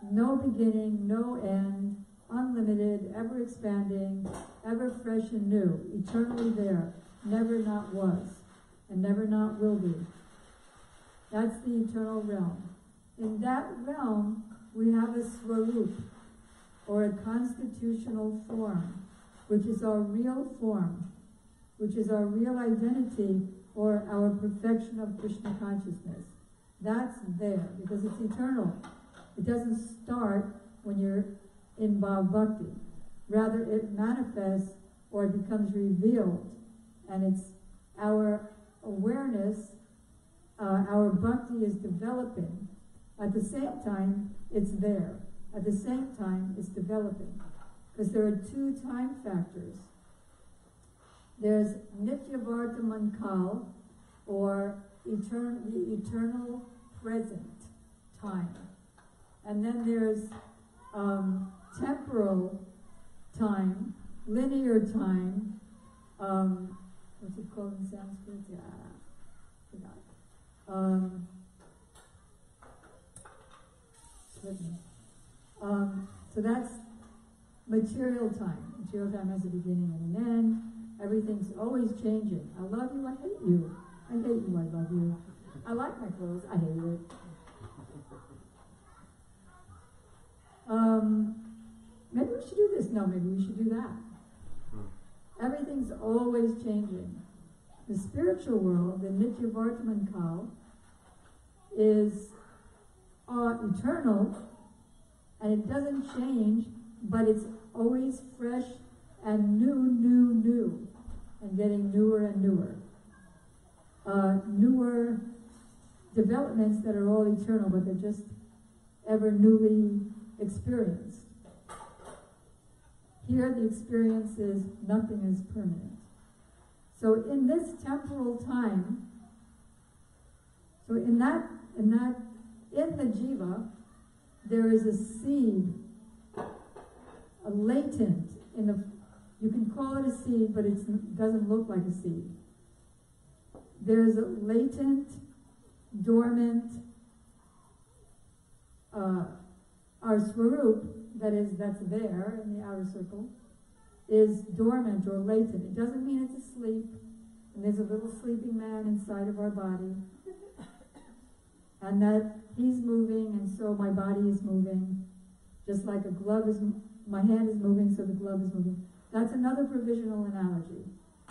No beginning, no end, unlimited, ever expanding, ever fresh and new, eternally there, never not was, and never not will be. That's the eternal realm. In that realm, we have a swarup, or a constitutional form, which is our real form, which is our real identity, or our perfection of Krishna consciousness. That's there, because it's eternal. It doesn't start when you're in Bhav Bhakti. Rather, it manifests, or it becomes revealed, and it's our awareness, our bhakti is developing. At the same time, it's there. At the same time, it's developing. Because there are two time factors. There's Nitya Vartaman Kal, or the eternal present time. And then there's temporal time, linear time, what's it called in Sanskrit? Yeah, forgot. So that's material time. Material time has a beginning and an end. Everything's always changing. I love you, I hate you. I hate you, I love you. I like my clothes, I hate it. Maybe we should do this. No, maybe we should do that. Everything's always changing. The spiritual world, the Nitya Vartaman Kal, is eternal, and it doesn't change, but it's always fresh and new, and getting newer and newer. Newer developments that are all eternal, but they're just ever newly experienced. Here the experience is nothing is permanent. So in this temporal time, so in the jiva, there is a seed, a latent in the, you can call it a seed, but it doesn't look like a seed. There's a latent, dormant, our swarup, that's there in the outer circle, is dormant or latent. It doesn't mean it's asleep, and there's a little sleeping man inside of our body, and that he's moving, and so my body is moving, just like a glove is, my hand is moving, so the glove is moving. That's another provisional analogy.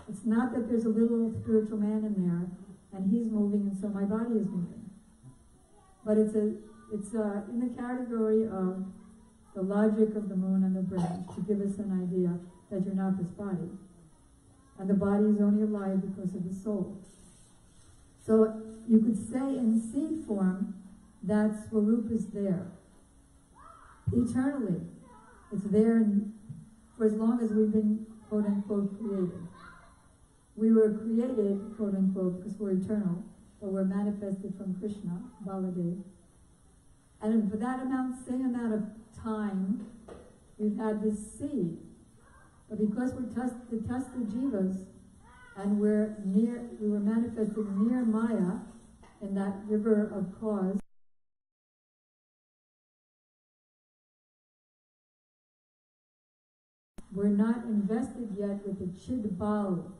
It's not that there's a little spiritual man in there, and he's moving, and so my body is moving. But it's in the category of the logic of the moon and the branch, to give us an idea that you're not this body. And the body is only alive because of the soul. So you could say in seed form that Swarup is there. Eternally. It's there for as long as we've been, quote unquote, created. We were created, quote unquote, because we're eternal, but we're manifested from Krishna, Baladev. And for that same amount of time, we've had this seed. But because we're the Tasta Jivas, and we were manifested near Maya, in that river of cause, we're not invested yet with the Chid Bal,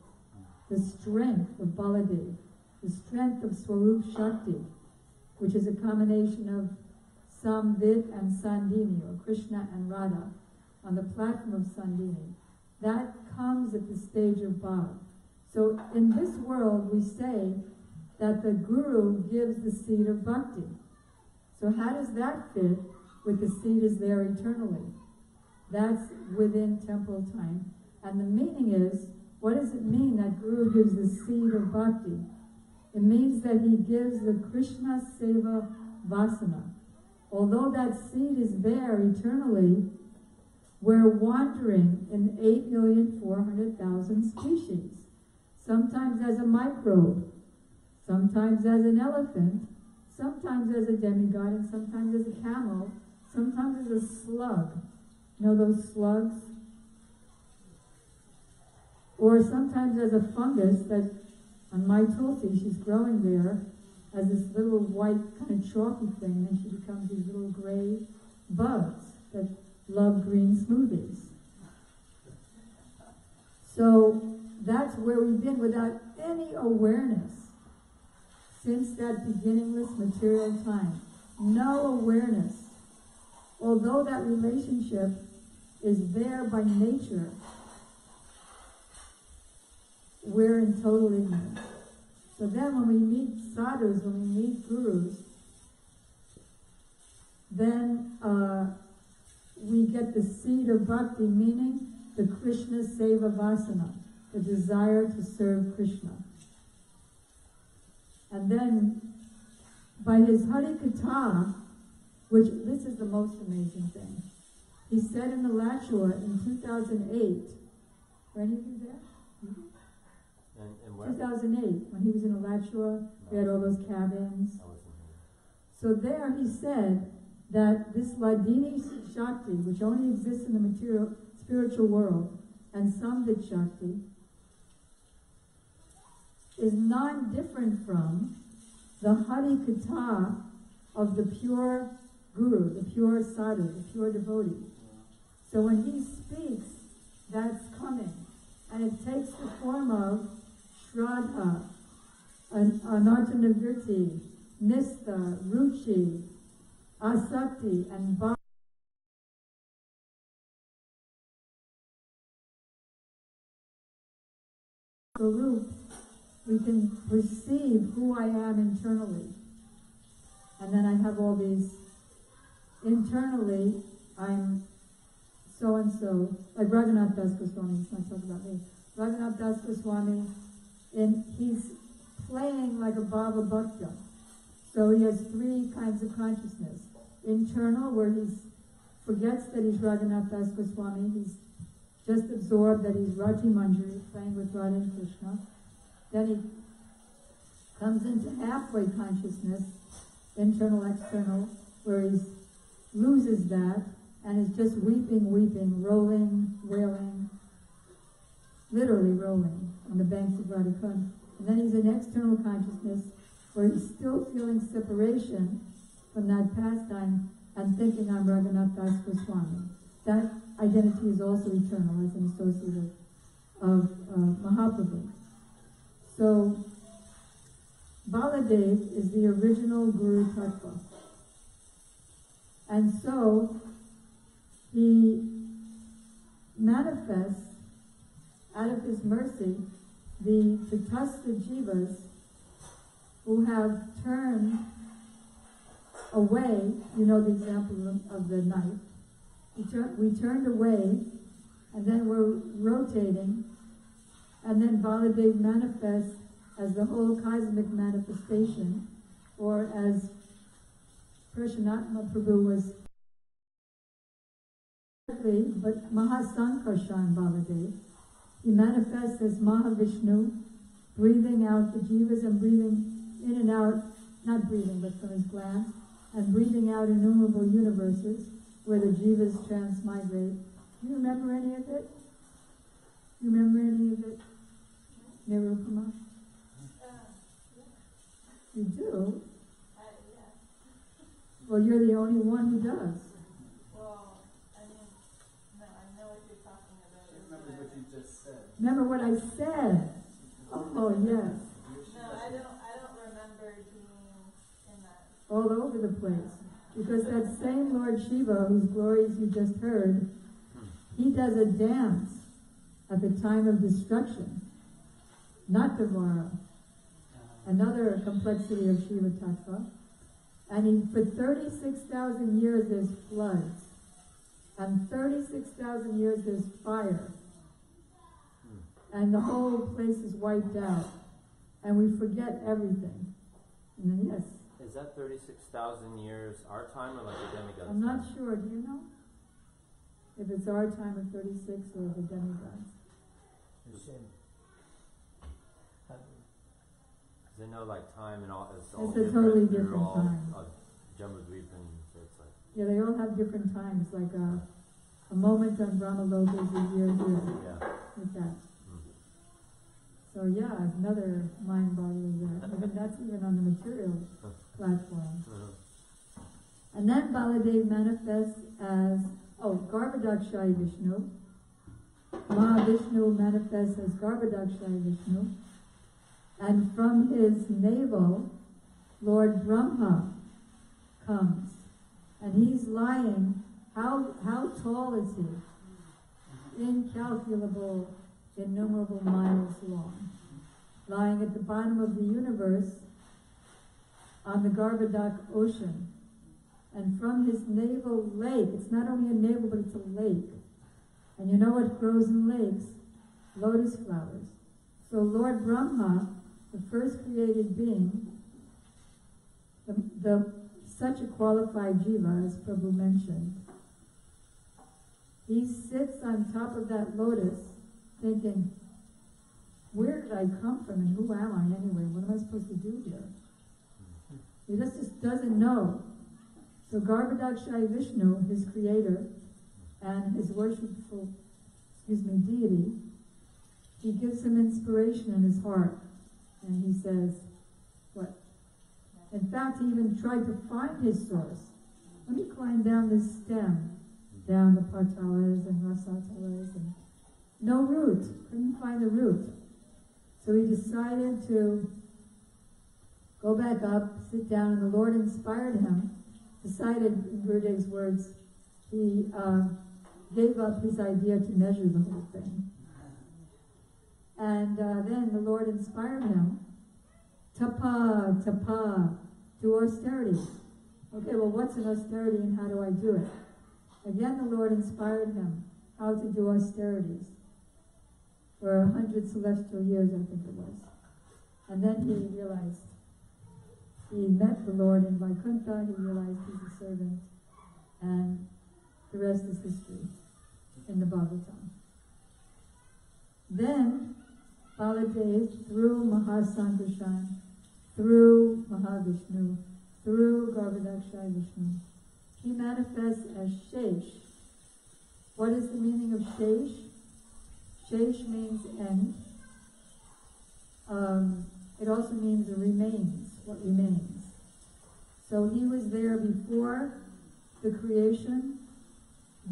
the strength of Baladev, the strength of Swarup Shakti, which is a combination of Samvit and Sandhini, or Krishna and Radha, on the platform of Sandhini. That comes at the stage of Bhav. So in this world, we say that the Guru gives the seed of bhakti. So how does that fit with the seed is there eternally? That's within temporal time. And the meaning is, what does it mean that Guru gives the seed of bhakti? It means that he gives the Krishna Seva Vasana. Although that seed is there eternally, we're wandering in 8,400,000 species. Sometimes as a microbe, sometimes as an elephant, sometimes as a demigod, and sometimes as a camel, sometimes as a slug. You know those slugs? Or sometimes as a fungus that on my tulsi, she's growing there as this little white kind of chalky thing, and then she becomes these little gray bugs that love green smoothies. So that's where we've been without any awareness since that beginningless material time. No awareness. Although that relationship is there by nature, we're in total ignorance. So then when we meet sadhus, when we meet gurus, then we get the seed of bhakti, meaning the Krishna Seva Vasana, the desire to serve Krishna. And then by his Hari Katha, which this is the most amazing thing, he said in the Lachua in 2008, were any of you there? And where? 2008, when he was in Alachua, we had all those cabins. I wasn't here. So there he said that this Ladini Shakti, which only exists in the material, spiritual world, and Samvit Shakti, is non-different from the Hari Katha of the pure Guru, the pure sadhu, the pure devotee. So when he speaks, that's coming. And it takes the form of Shraddha, Anartanavirti, Nistha, Ruchi, Asakti, and Bhakti. We can perceive who I am internally. And then I have all these, internally, I'm so-and-so, like Raghunath Das Goswami, he's not talking about me. Raghunath Das Goswami, he's playing like a Bhava Bhakta. So he has three kinds of consciousness. Internal, where he forgets that he's Raghunath Das Goswami, he's just absorbed that he's Raji Manjari, playing with Radha and Krishna. Then he comes into halfway consciousness, internal, external, where he loses that and is just weeping, rolling, wailing, literally rolling on the banks of Radhikund. And then he's in external consciousness, where he's still feeling separation from that pastime and thinking I'm Raghunath Das Goswami. That identity is also eternal as an associate of Mahaprabhu. So, Baladev is the original Guru Tattva. And so, he manifests, out of his mercy, the Tatastha Jivas who have turned away. You know the example of the knife. We turned away, and then we're rotating, and then Baladev manifests as the whole cosmic manifestation, or as Krishnatma Prabhu was, but Mahasankarshan Baladev. He manifests as Mahavishnu, breathing out the jivas and breathing in and out, not breathing, but from his glands, and breathing out innumerable universes where the jivas transmigrate. Do you remember any of it? You remember any of it? Nirupama? You do? Yeah. Well, you're the only one who does. Well, I mean, no, I know what you're talking about. Remember what you just said. Remember what I said? Oh, yes. No, I don't remember being in that. All over the place. Because that same Lord Shiva, whose glories you just heard, he does a dance at the time of destruction. Natavara, another complexity of Shiva Tattva. And for 36,000 years there's floods. And 36,000 years there's fire. And the whole place is wiped out. And we forget everything. And then, yes. Is that 36,000 years our time or like the demigods? I'm not sure. Do you know? If it's our time of 36 or the demigods. They know like time and all. It's a totally different all, time. Jambudvipan, so it's like. Yeah, they all have different times. Like a moment on Brahmaloka is a year here. Yeah. Like that. So yeah, another mind-boggling there. Even that's even on the material platform. And then Baladev manifests as, Garbhadakshayi Vishnu. Mahavishnu manifests as Garbhadakshayi Vishnu. And from his navel, Lord Brahma comes. And he's lying, how tall is he? Incalculable, innumerable miles long. Lying at the bottom of the universe on the Garbhadak ocean. And from his navel lake, it's not only a navel, but it's a lake. And you know what grows in lakes? Lotus flowers. So Lord Brahma, the first created being, such a qualified jiva, as Prabhu mentioned, he sits on top of that lotus thinking, where did I come from and who am I anyway? What am I supposed to do here? He just doesn't know. So Garbhodakshai Vishnu, his creator, and his worshipful, deity, he gives him inspiration in his heart. And he says, what? In fact, he even tried to find his source. Let me climb down this stem, down the patalas and rasatalas, and no root. Couldn't find the root. So he decided to go back up, sit down, and the Lord inspired him, decided, in Gurudev's words, he gave up his idea to measure the whole thing. And then the Lord inspired him, tapa, tapa, do austerity. Okay, well, what's an austerity and how do I do it? Again, the Lord inspired him how to do austerities for 100 celestial years, I think it was. And then he realized, he met the Lord in Vaikuntha, he realized he's a servant, and the rest is history in the Bhagavatam. Then, Baladev, through Mahasankarshan, through Mahavishnu, through Garbhodakshai Vishnu, he manifests as Shesh. What is the meaning of Shesh? Shesh means end. It also means remains, what remains. So he was there before the creation,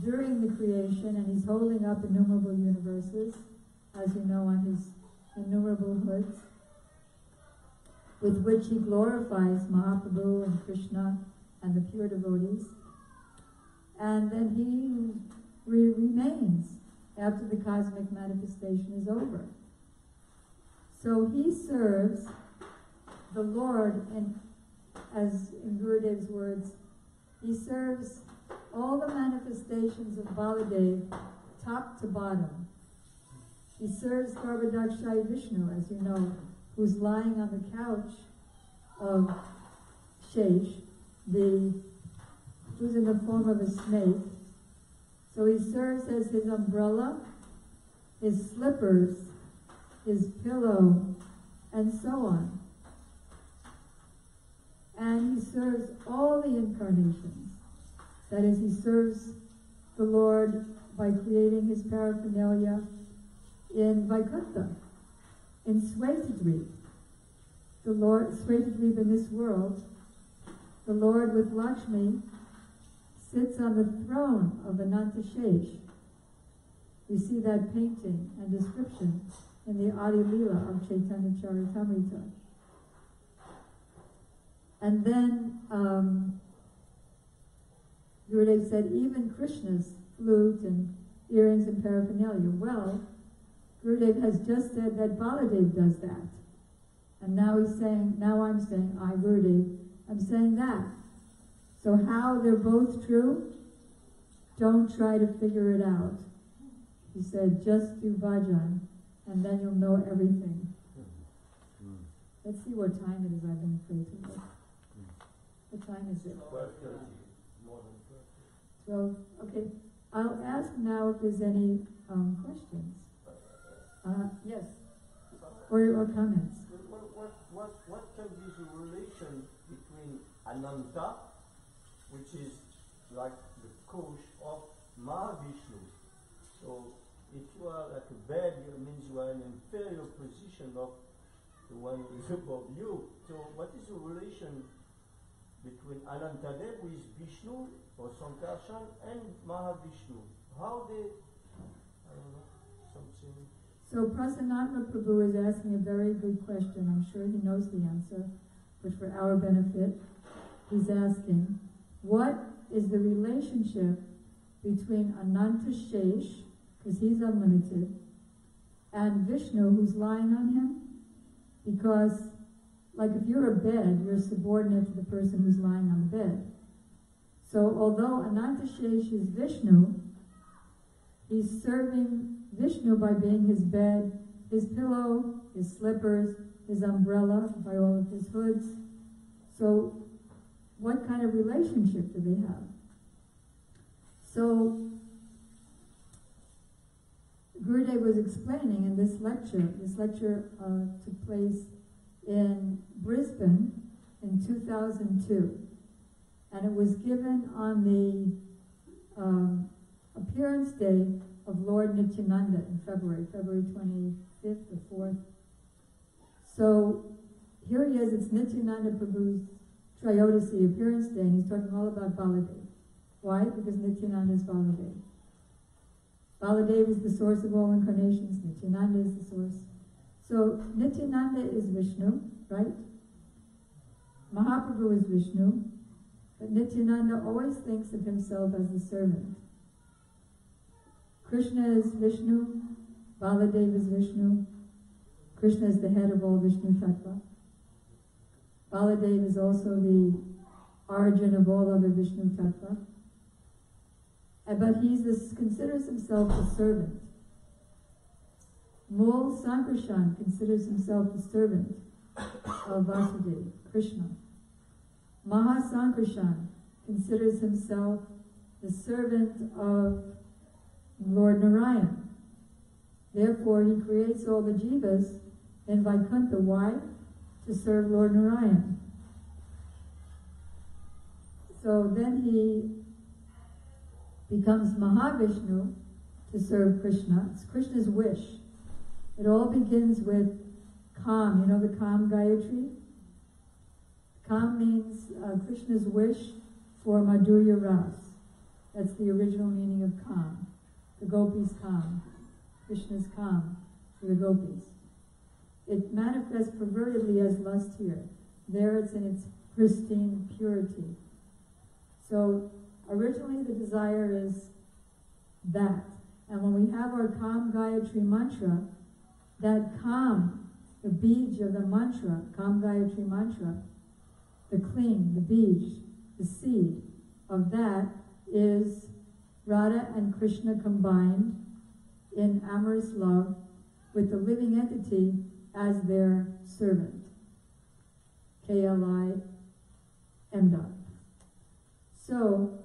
during the creation, and he's holding up innumerable universes, as you know, on his innumerable hoods, with which he glorifies Mahaprabhu and Krishna and the pure devotees. And then he remains after the cosmic manifestation is over. So he serves the Lord, and as in Gurudev's words, he serves all the manifestations of Baladev top to bottom. He serves Garbhodakshai Vishnu, as you know, who's lying on the couch of Shesh, who's in the form of a snake. So he serves as his umbrella, his slippers, his pillow, and so on. And he serves all the incarnations. That is, he serves the Lord by creating his paraphernalia in Vaikuntha, in Svetadvip. The Lord, Svetadvip in this world, the Lord with Lakshmi sits on the throne of Ananta Shesh. We see that painting and description in the Adi Leela of Chaitanya Charitamrita. And then Gurudev said even Krishna's flute and earrings and paraphernalia. Well, Gurudev has just said that Baladev does that. And now he's saying, now I'm saying, I, Gurudev, I'm saying that. So how they're both true, don't try to figure it out. He said, just do bhajan, and then you'll know everything. Let's see what time it is. I've been afraid to look. What time is it? 12:30. More than 12. Okay. I'll ask now if there's any questions. Yes. Or comments. What can be the relation between Ananta, which is like the coach of Mahavishnu? So if you are like a bed, it means you are in an inferior position of the one who is above you. So what is the relation between Anantadev, who is Vishnu or Sankarshan, and Mahavishnu? How they, I don't know, something. So Prasanatma Prabhu is asking a very good question. I'm sure he knows the answer, but for our benefit, he's asking, what is the relationship between Ananta Shesh, because he's unlimited, and Vishnu, who's lying on him? Because, like if you're a bed, you're subordinate to the person who's lying on the bed. So although Ananta Shesh is Vishnu, he's serving Vishnu by being his bed, his pillow, his slippers, his umbrella, by all of his hoods. So what kind of relationship do they have? So Gurudev was explaining in this lecture took place in Brisbane in 2002, and it was given on the appearance day of Lord Nityananda in February 25th or 4th. So here he is, it's Nityananda Prabhu's Trayodasi appearance day, and he's talking all about Baladev. Why? Because Nityananda is Baladev. Baladev is the source of all incarnations, Nityananda is the source. So Nityananda is Vishnu, right? Mahaprabhu is Vishnu, but Nityananda always thinks of himself as the servant. Krishna is Vishnu, Baladev is Vishnu, Krishna is the head of all Vishnu Tattva. Baladev is also the origin of all other Vishnu Tattva. But he considers himself the servant. Mul Sankarshan considers himself the servant of Vasudeva, Krishna. Maha Sankarshan considers himself the servant of Lord Narayana. Therefore, he creates all the jivas in Vaikuntha. Why? To serve Lord Narayana. So then he becomes Mahavishnu to serve Krishna. It's Krishna's wish. It all begins with Kam. You know the Kam Gayatri? Kam means Krishna's wish for Madhurya Ras. That's the original meaning of Kam. The gopis' Kam. Krishna's Kam for the gopis. It manifests pervertedly as lust here. There it's in its pristine purity. So originally the desire is that. And when we have our Kam Gayatri mantra, that Kam, the bij of the mantra, Kam Gayatri mantra, the cling, the bij, the seed of that is Radha and Krishna combined in amorous love with the living entity as their servant. KLI M. So,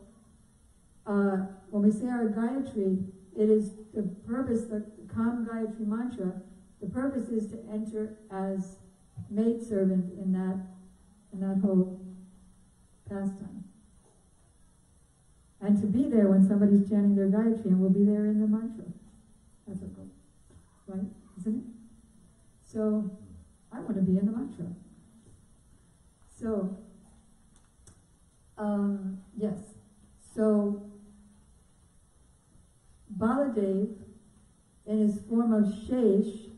when we say our Gayatri, it is the purpose, the Kam Gayatri mantra, the purpose is to enter as maidservant in that whole pastime. And to be there when somebody's chanting their Gayatri, and we'll be there in the mantra. That's our goal. Right? Isn't it? So, I want to be in the mantra. So, yes. So, Baladev, in his form of Shesh,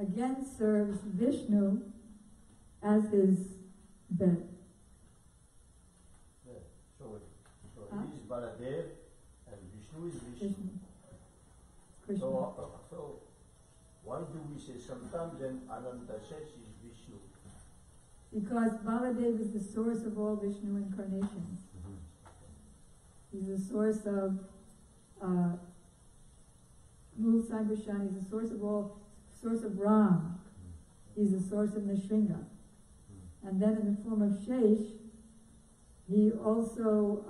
again serves Vishnu as his bed. Yeah. So he is Baladev and Vishnu is Vishnu. Krishna. So why do we say sometimes then Ananta Shesh is Vishnu? Because Baladev is the source of all Vishnu incarnations. He's the source of Mul Sankarshan, he's the source of Ram. He's the source of Nrsimha. And then in the form of Shesh, he also,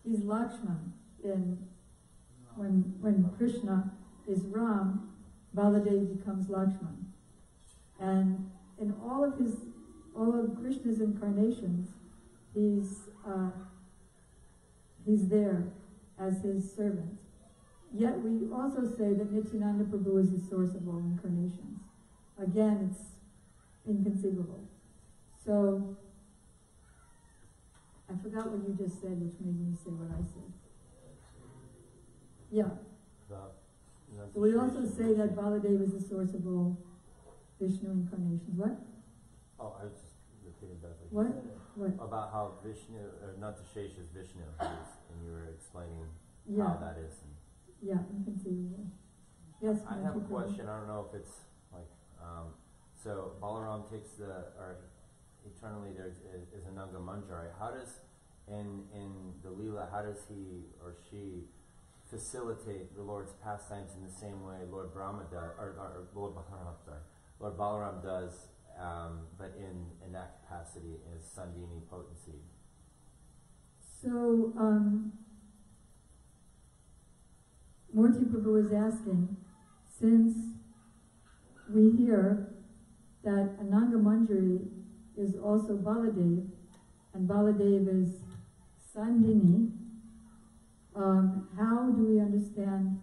he's Lakshman when Krishna is Ram, Baladev becomes Lakshman. And in all of Krishna's incarnations, he's there as his servant. Yet we also say that Nityananda Prabhu is the source of all incarnations. Again, it's inconceivable. So, I forgot what you just said, which made me say what I said. Yeah. So we also say that Baladev is the source of all Vishnu incarnations. What? Oh, I was just repeating back. What? What? About how Vishnu, not the Shesh is Vishnu, and you were explaining Yeah. how that is. Yeah, inconceivable. Yes, I have a question. I don't know if it's like, so Balaram takes eternally there is a Nanga Manjari. How does, in the Leela, how does he or she facilitate the Lord's pastimes in the same way Lord Brahma does, or Lord Balaram does, but in that capacity as sandhini potency? So, Murti Prabhu is asking, since we hear that Ananga Manjari is also Baladev, and Baladev is Sandhini, how do we understand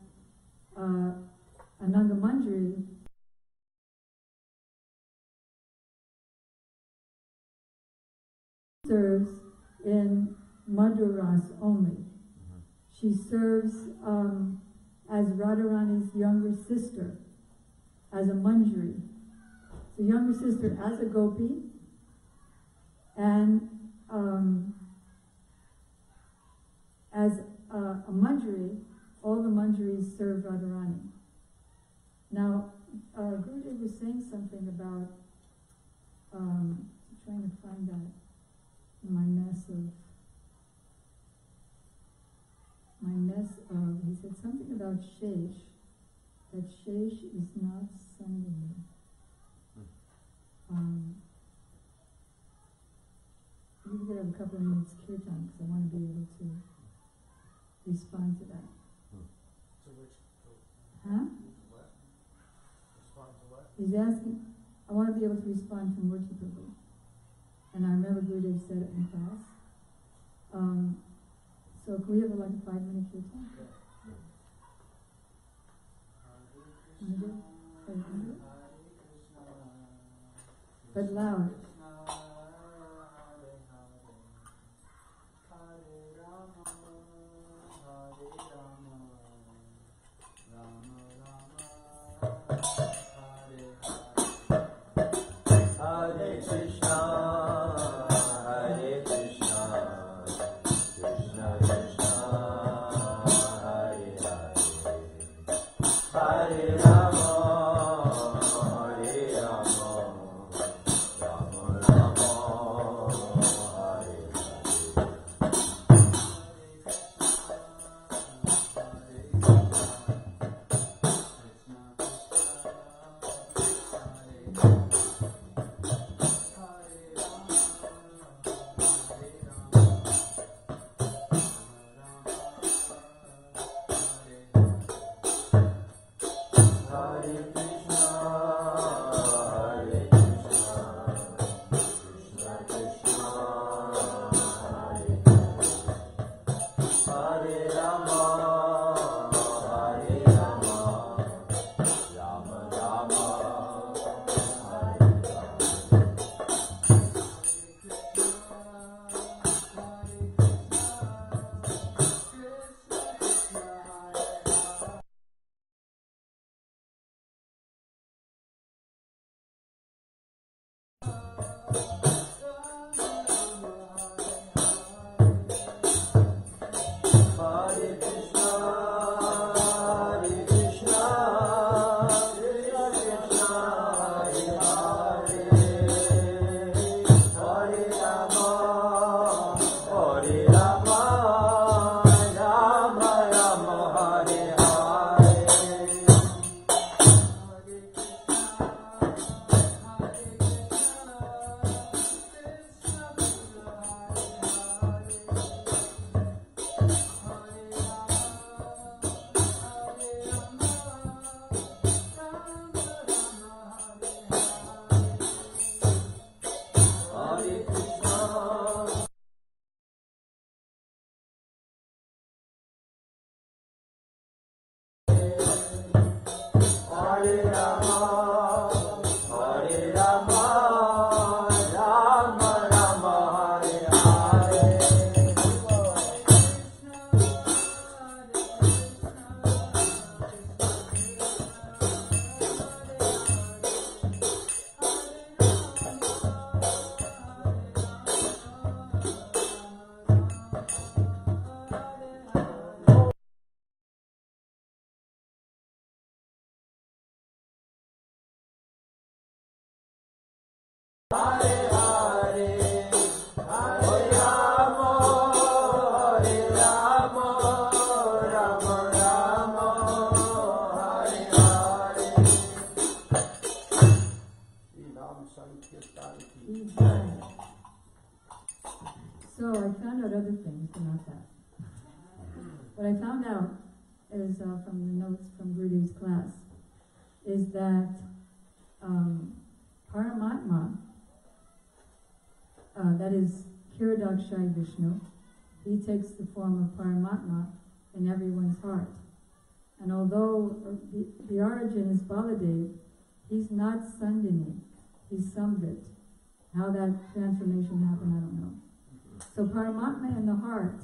Ananga Manjari serves in Madhuras only? She serves as Radharani's younger sister, as a Manjari. So younger sister as a gopi, and as a Manjari, all the Manjaris serve Radharani. Now, Gurudev was saying something about, I'm trying to find that in my mess of, he said something about Shesh, that Shesh is not Sandhini. We could have a couple of minutes kirtan because I want to be able to respond to that. To which? Huh? What? Respond to what? He's asking, I want to be able to respond to Murti Prabhu. And I remember Gurudev said it in class. So can we have like a 5-minute kirtan? Want to do it? But loud. Rama So I found out other things, but not that. What I found out is from the notes from Gurudev's class is that Paramatma, that is Kiradakshai Vishnu, he takes the form of Paramatma in everyone's heart. And although the origin is Baladev, he's not Sandhini, he's Samvit. How that transformation happened, I don't know. So Paramatma in the heart,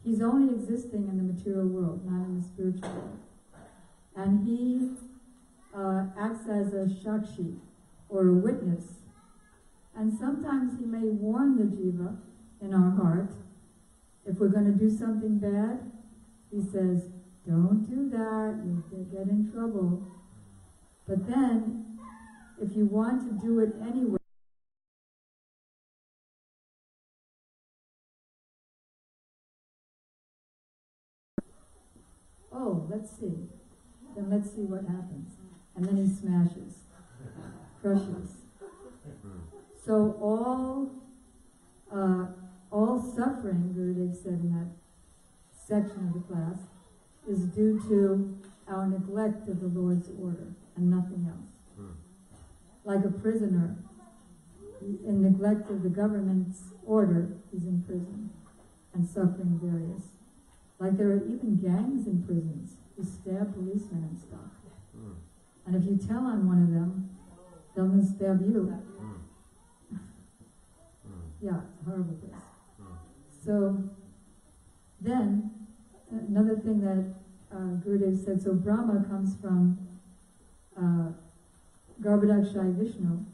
he's only existing in the material world, not in the spiritual world. And he acts as a shakshi, or a witness. And sometimes he may warn the jiva in our heart. If we're going to do something bad, he says, don't do that, you'll get in trouble. But then, if you want to do it anyway, oh, let's see. Then let's see what happens. And then he smashes, crushes. So all suffering, Gurudev said in that section of the class, is due to our neglect of the Lord's order and nothing else. Like a prisoner, in neglect of the government's order, he's in prison and suffering various. Like there are even gangs in prisons who stab policemen and stuff. And if you tell on one of them, they'll stab you. Yeah, it's a horrible place. So then, another thing that Gurudev said, so Brahma comes from Garbhodakshai Vishnu,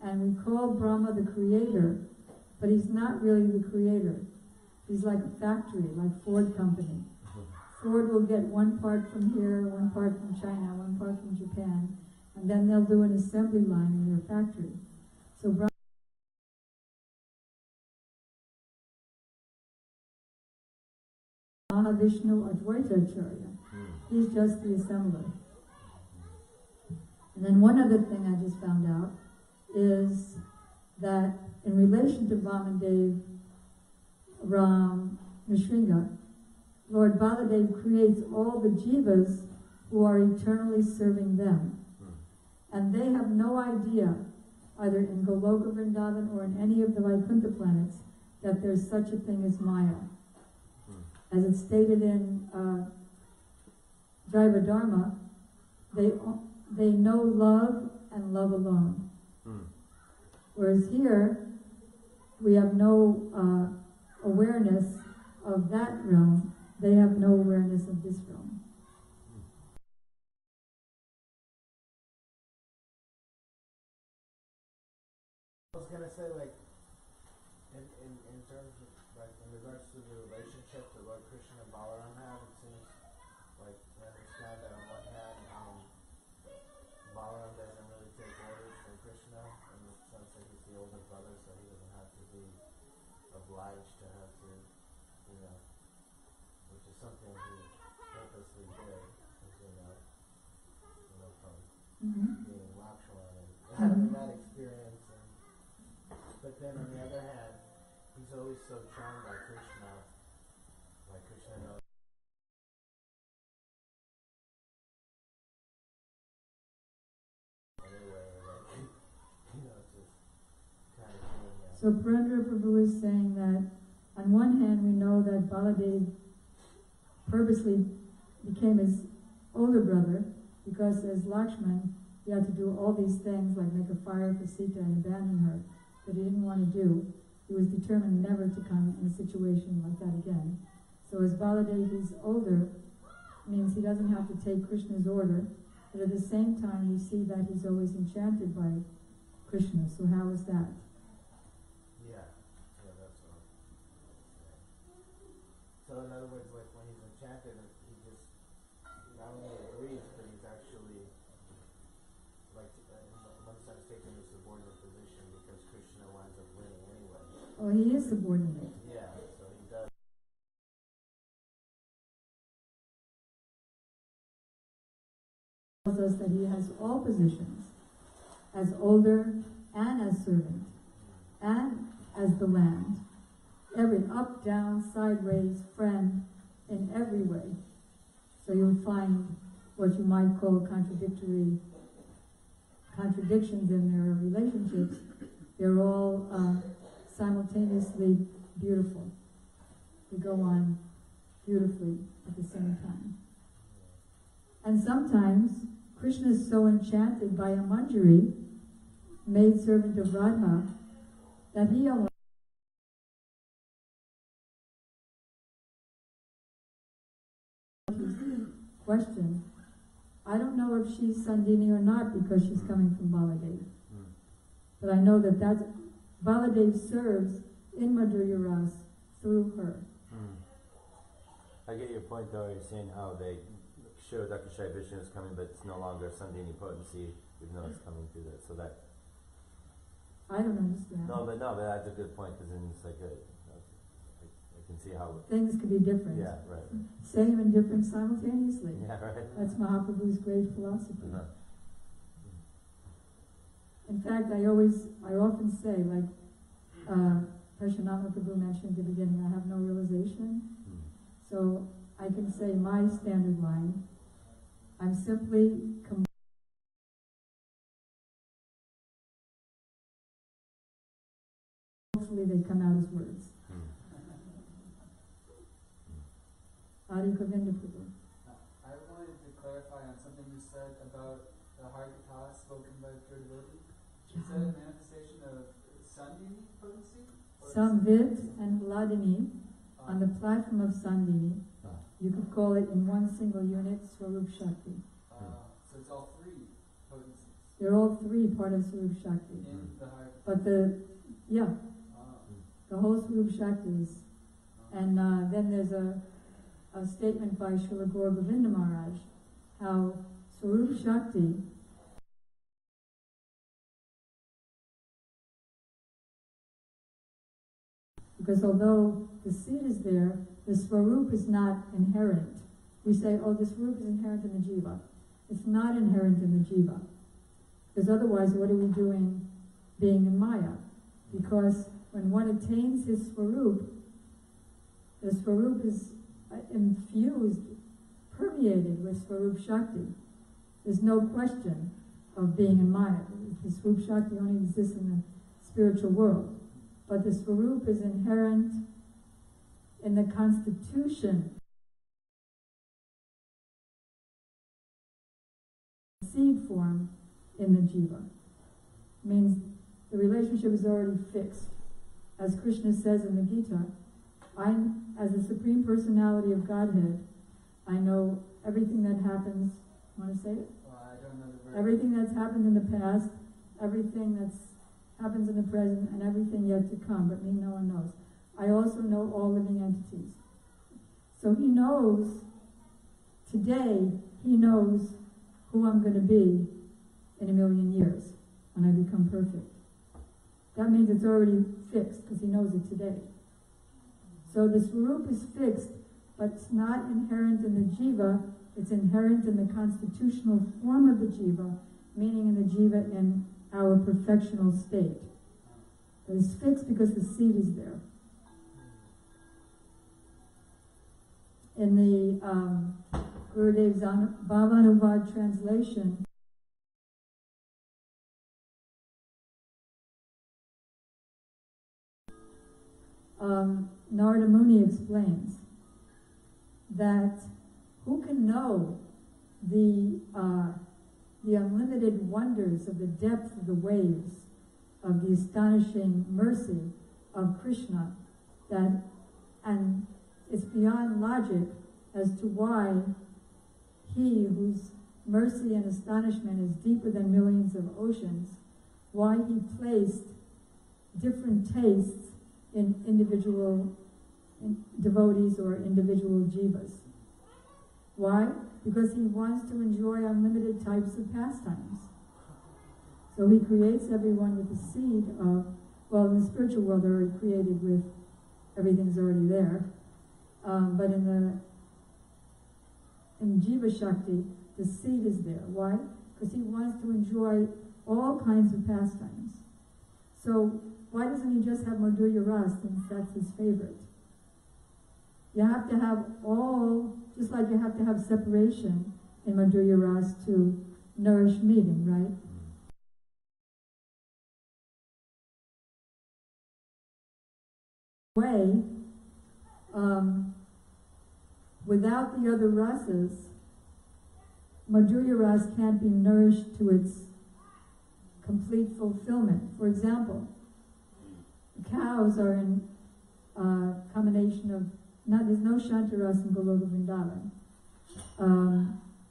and we call Brahma the creator, but he's not really the creator. He's like a factory, like Ford Company. Ford will get one part from here, one part from China, one part from Japan, and then they'll do an assembly line in their factory. So Mahavishnu Advaita Acharya. He's just the assembler. And then one other thing I just found out is that in relation to Vamadev, Ram, Nrsimha, Lord Baladev creates all the jivas who are eternally serving them. And they have no idea, either in Goloka Vrindavan or in any of the Vaikuntha planets, that there's such a thing as Maya. As it's stated in Jaiva Dharma, they know love and love alone. Whereas here, we have no awareness of that realm. They have no awareness of this realm. I was gonna say, like, in terms of, like, in regards to the relationship that Lord Krishna and Balaram have, it seems like we understand that on one hand, Balaram doesn't really take orders from Krishna in the sense that he's the older brother, so he doesn't have to be obliged to have to, which is something he purposely did, as from being Lakshmana and having that experience. But then on the other hand, he's always so charmed by Krishna, like Krishna knows. Anyway, like, just kind of being So Purandara Prabhu is saying that on one hand we know that Baladev purposely became his older brother because as Lakshman he had to do all these things like make a fire for Sita and abandon her that he didn't want to do. He was determined never to come in a situation like that again. So as Baladev is older, means he doesn't have to take Krishna's order, but at the same time we see that he's always enchanted by Krishna. So how is that? Yeah, that's what I'm saying. So in other words, like when he's enchanted, he just not only agrees, but he's actually, like, in one sense, taking a subordinate position because Krishna winds up winning anyway. Oh, he is subordinate. Yeah, so he does. Tells us that he has all positions, as older and as servant, and as the land, every up, down, sideways, friend, in every way. So you'll find what you might call contradictions in their relationships. They're all simultaneously beautiful. They go on beautifully at the same time. And sometimes Krishna is so enchanted by a manjari, maidservant of Radha, that he almost question. I don't know if she's Sandhini or not because she's coming from Baladev. But I know that Baladev serves in Madhurya Ras through her. I get your point though, you're saying how they show Dakashai Vishnu is coming, but it's no longer Sandhini potency, even though it's coming through that. So that. I don't understand. No, but that's a good point, because then it's like I can see how things could be different. Yeah, right. Same and different simultaneously. Yeah, right. That's Mahaprabhu's great philosophy. Uh-huh. In fact, I often say, like Parshanama Prabhu mentioned at the beginning, I have no realization. So I can say my standard line, I'm simply hopefully they come out as words. Adi Govinda Prabhu. I wanted to clarify on something you said about the Harikatha spoken by pure devotee. Is that a manifestation of sandhini potency? Samvit and Hladini on the platform of Sandhini. You could call it in one single unit Swarup Shakti. So it's all three potencies. They're all three part of Swarup Shakti. In the Harikatha. But the whole Swarup Shakti is. And then there's a statement by Srila Gaur Govinda Maharaj, how Swarup Shakti because although the seed is there, the Swarup is not inherent. We say, oh, the Swarup is inherent in the Jiva. It's not inherent in the Jiva. Because otherwise, what are we doing being in Maya? Because when one attains his Swarup, the Swarup is infused, permeated with Swarup Shakti. There's no question of being in Maya. The Swarup Shakti only exists in the spiritual world. But the Swarup is inherent in the constitution. Seed form in the Jiva. Means the relationship is already fixed. As Krishna says in the Gita, as the Supreme Personality of Godhead, I know everything that happens. Want to say it? Well, I don't know the verse. Everything that's happened in the past, everything that's happens in the present, and everything yet to come, but me no one knows. I also know all living entities. So he knows, today, he knows who I'm going to be in 1,000,000 years when I become perfect. That means it's already fixed, because he knows it today. So the Swarup is fixed, but it's not inherent in the Jiva, it's inherent in the constitutional form of the Jiva, meaning in the Jiva in our perfectional state. It is fixed because the seed is there. In the Gurudev's Bhavanuvad translation, Narada Muni explains that who can know the unlimited wonders of the depth of the waves of the astonishing mercy of Krishna, and it's beyond logic as to why he, whose mercy and astonishment is deeper than millions of oceans, why he placed different tastes in individual devotees or individual jivas. Why? Because he wants to enjoy unlimited types of pastimes. So he creates everyone with the seed of, well, in the spiritual world they're already created with, everything's already there. But in Jiva Shakti, the seed is there. Why? Because he wants to enjoy all kinds of pastimes. So why doesn't he just have Madhurya Ras since that's his favorite? You have to have all, just like you have to have separation in Madhurya Ras to nourish meeting, right? Way, without the other rasas, Madhurya Ras can't be nourished to its complete fulfillment. For example, the cows are in combination of, there's no Shantaras in Goloka Vrindavan,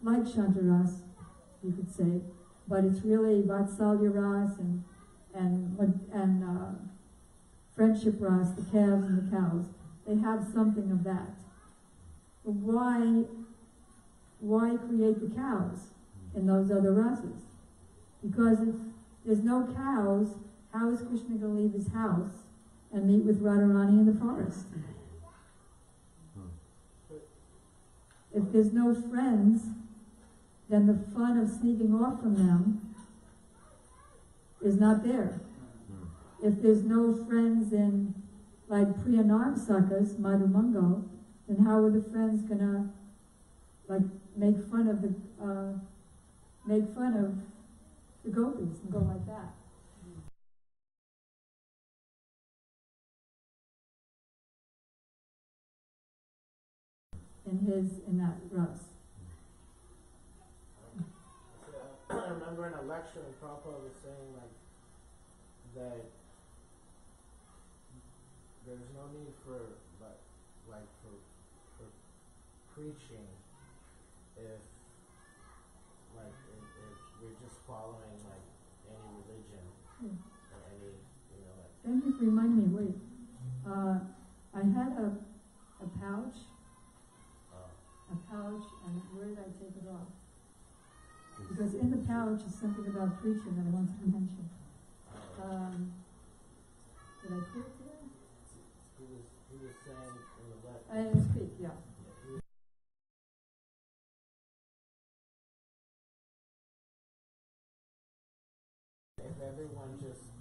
like Shantaras, you could say, but it's really Vatsalya Ras and friendship Ras, the calves and the cows. They have something of that. But why create the cows in those other rasas? Because if there's no cows, how is Krishna going to leave his house and meet with Radharani in the forest? If there's no friends, then the fun of sneaking off from them is not there. If there's no friends in, like Priyanam Sakas, Madhu Mangal, then how are the friends gonna, like, make fun of the gopis and go like that? In that ras. I remember in a lecture, Prabhupada was saying that there's no need for preaching if we're just following any religion or any Thank you for reminding me. Wait, I had a pouch, and where did I take it off? Because in the pouch is something about preaching that I wanted to mention. Did I put it there? He was saying in the lecture. I didn't speak, yeah. If everyone just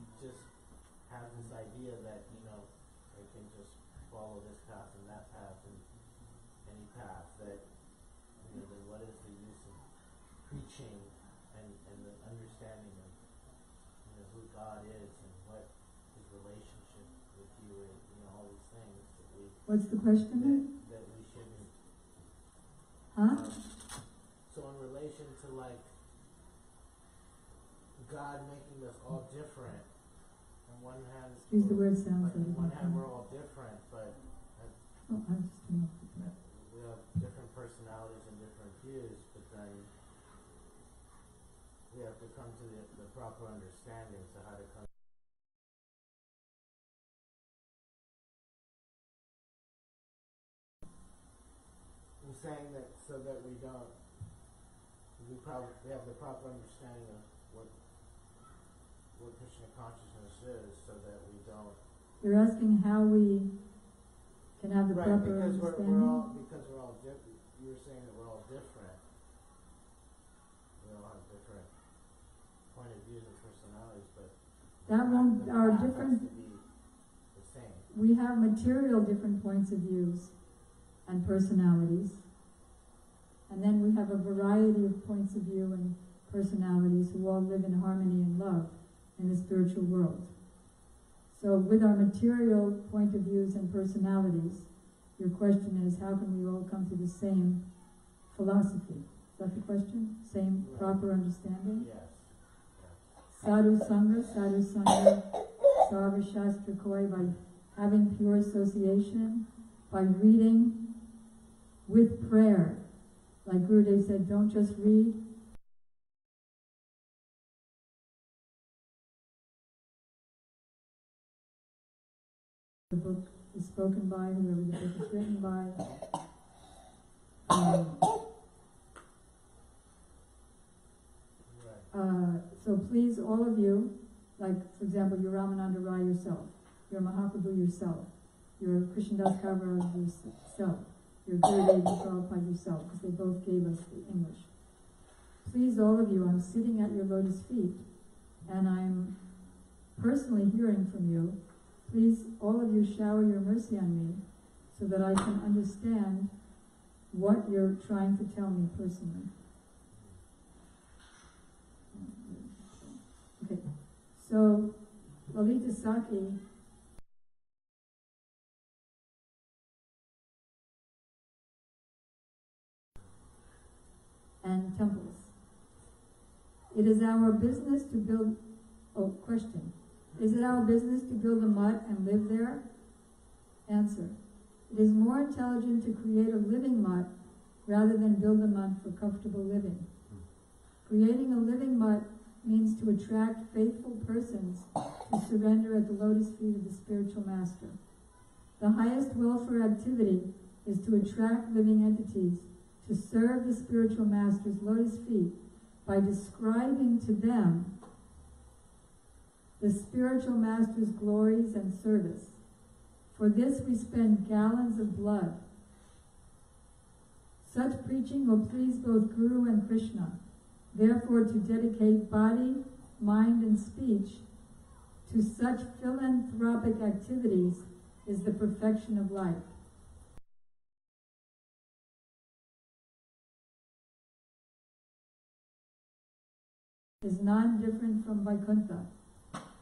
has this idea that they can just follow this path and that path and any path, that then what is the use of preaching and the understanding of who God is and what His relationship with you is, all these things that we. What's the question? That we shouldn't. Huh? So in relation to God making us all different. On one hand, Use the word sounds on one hand we're all different, but I just we have different personalities and different views. But then we have to come to the proper understanding. So how to come. I'm saying that so that we don't. We have the proper understanding of what Krishna consciousness is, so that we don't. You're asking how we can have the proper because understanding? because we're all different. You were saying that we're all different. We all have different point of views and personalities, but That won't, our has different, to be the same. we have material different points of views and personalities. And then we have a variety of points of view and personalities who all live in harmony and love in the spiritual world. So with our material point of views and personalities, your question is, how can we all come to the same philosophy? Is that the question? Same proper understanding? Yes. Sadhu Sangha, Sarva Shastra Koi, by having pure association, by reading with prayer. Like Gurudev said, don't just read. The book is spoken by, whoever the book is written by. So please, all of you, like for example, you're Ramananda Rai yourself, you're Mahaprabhu yourself, you're Krishnadas Kaviraj yourself, you're Gurudev Prabhupada yourself, because they both gave us the English. Please, all of you, I'm sitting at your lotus feet, and I'm personally hearing from you, please all of you shower your mercy on me so that I can understand what you're trying to tell me personally. Okay, so Lalita Saki and temples. It is our business to build, question. Is it our business to build a mutt and live there? Answer. It is more intelligent to create a living mutt rather than build a mutt for comfortable living. Creating a living mutt means to attract faithful persons to surrender at the lotus feet of the spiritual master. The highest welfare activity is to attract living entities to serve the spiritual master's lotus feet by describing to them the spiritual master's glories and service. For this we spend gallons of blood. Such preaching will please both Guru and Krishna. Therefore, to dedicate body, mind, and speech to such philanthropic activities is the perfection of life. Is non-different from Vaikuntha.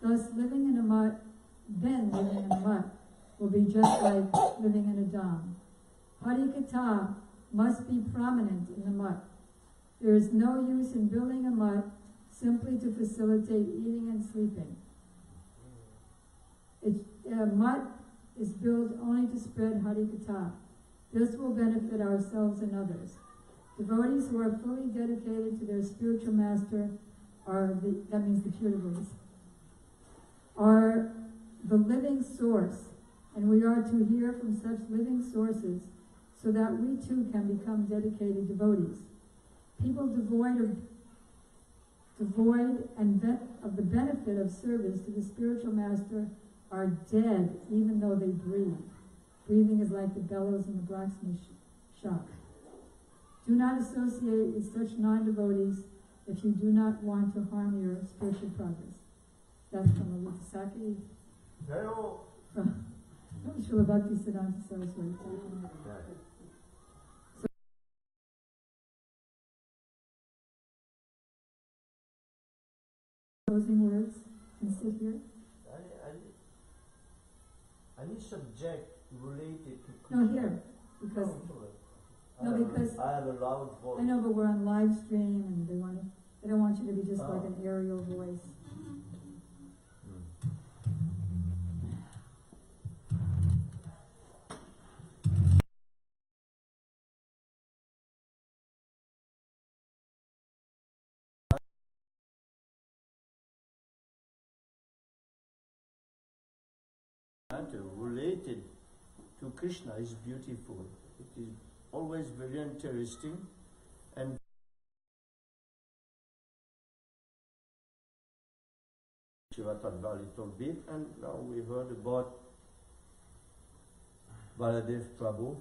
Thus, living in a mutt, then living in a mutt, will be just like living in a dham. Harikatha must be prominent in the mutt. There is no use in building a mutt simply to facilitate eating and sleeping. A mutt is built only to spread Harikatha. This will benefit ourselves and others. Devotees who are fully dedicated to their spiritual master that means the pure devotees, are the living source, and we are to hear from such living sources so that we too can become dedicated devotees. People devoid of the benefit of service to the spiritual master are dead even though they breathe. Breathing is like the bellows in the blacksmith shop. Do not associate with such non-devotees if you do not want to harm your spiritual progress. That's from Lalita Saki. From Srila Bhakti Siddhanta Saraswati. Closing words and sit here. Any subject related to No, here, because because I have a loud voice. I know, but we're on live stream, and they don't want you to be just like an aerial voice. Related to Krishna is beautiful. It is always very interesting, and Shivatadva a little bit, and now we heard about Baladev Prabhu.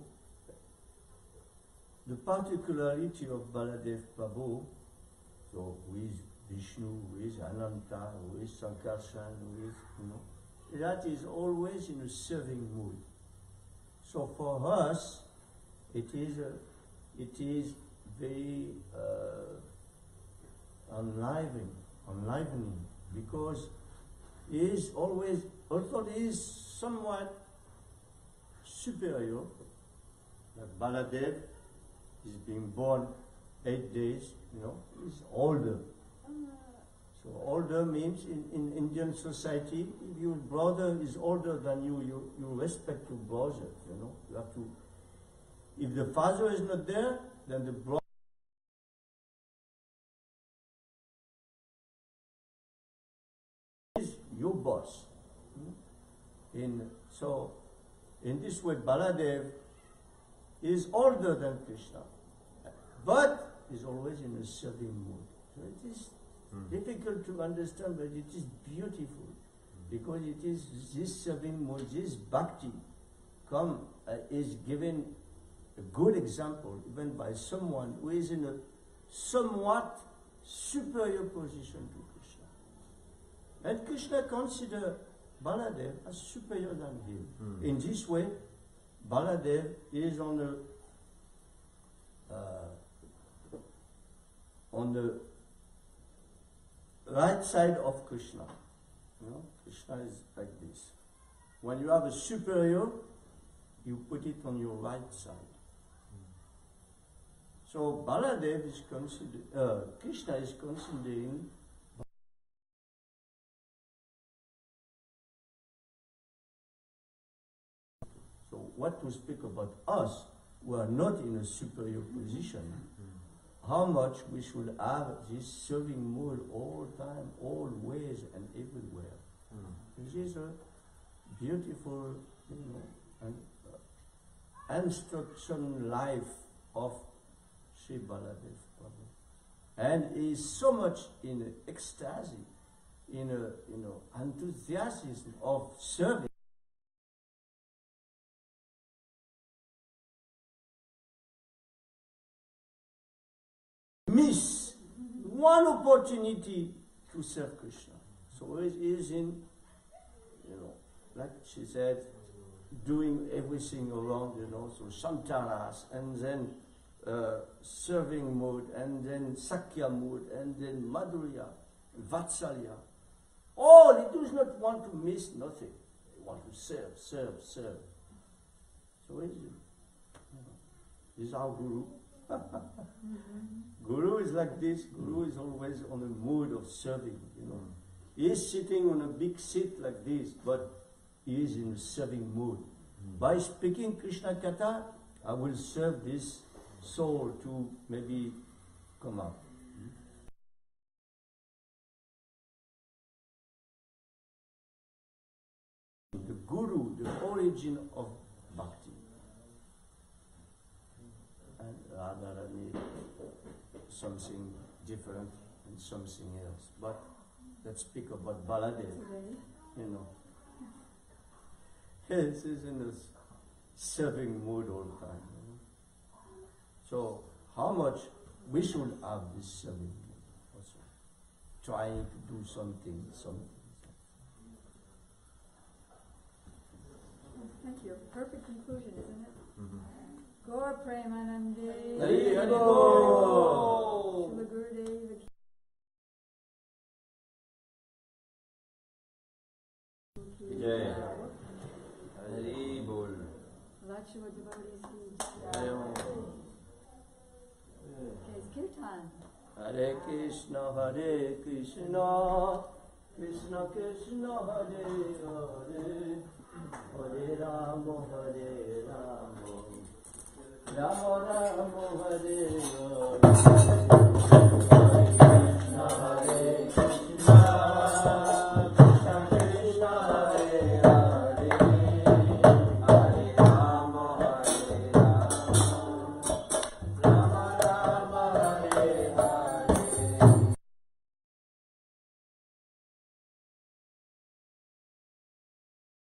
The particularity of Baladev Prabhu, so who is Vishnu, who is Ananta, who is Sankarshan, who is, that is always in a serving mood. So for us, it is very enlivening, because he is always, although he is somewhat superior, like Baladev is being born 8 days, he's older. So older means in Indian society, if your brother is older than you, you respect your brother, You have to, if the father is not there, then the brother is your boss. So in this way, Baladev is older than Krishna, but is always in a serving mood. So it is difficult to understand, but it is beautiful, because it is this serving mood, this bhakti is given a good example even by someone who is in a somewhat superior position to Krishna. And Krishna considered Baladev as superior than him. In this way, Baladev is on the right side of Krishna. You know, Krishna is like this. When you have a superior, you put it on your right side. So Baladev is Krishna is considering so what to speak about us who are not in a superior position. How much we should have this serving mood all time, always and everywhere. This is a beautiful, instruction life of Sri Baladev Prabhu. And he is so much in ecstasy, in enthusiasm of serving. Miss one opportunity to serve Krishna. So it is in, like she said, doing everything around, so Shantaras, and then serving mood, and then Sakya mood, and then Madhurya, Vatsalya. All, he does not want to miss nothing. He wants to serve. So this is our Guru. Guru is like this. Guru is always on a mood of serving, He is sitting on a big seat like this, but he is in a serving mood. By speaking Krishna Katha, I will serve this soul to maybe come up. The Guru, the origin of Bhakti. And Radharani, something different and something else. But let's speak about Baladev, Yes, he's in a serving mood all the time. So, how much we should have this serving mood also. Trying to do something. Thank you. Perfect conclusion, isn't it? Gaur Premanande. Hari Hari Bol. Shri Gurudev. Jai. Hari Bol. Lakshma devotees. Hare Okay, it's kirtan. Krishna, Krishna Krishna, Hare Hare, Hare Rama, Rama Rama, Hare Hare. Krishna, Hare Krishna, Krishna Krishna, Hare Hare, Hare Rama, Hare Rama, Rama Rama, Hare Hare.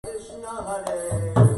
Krishna, Hare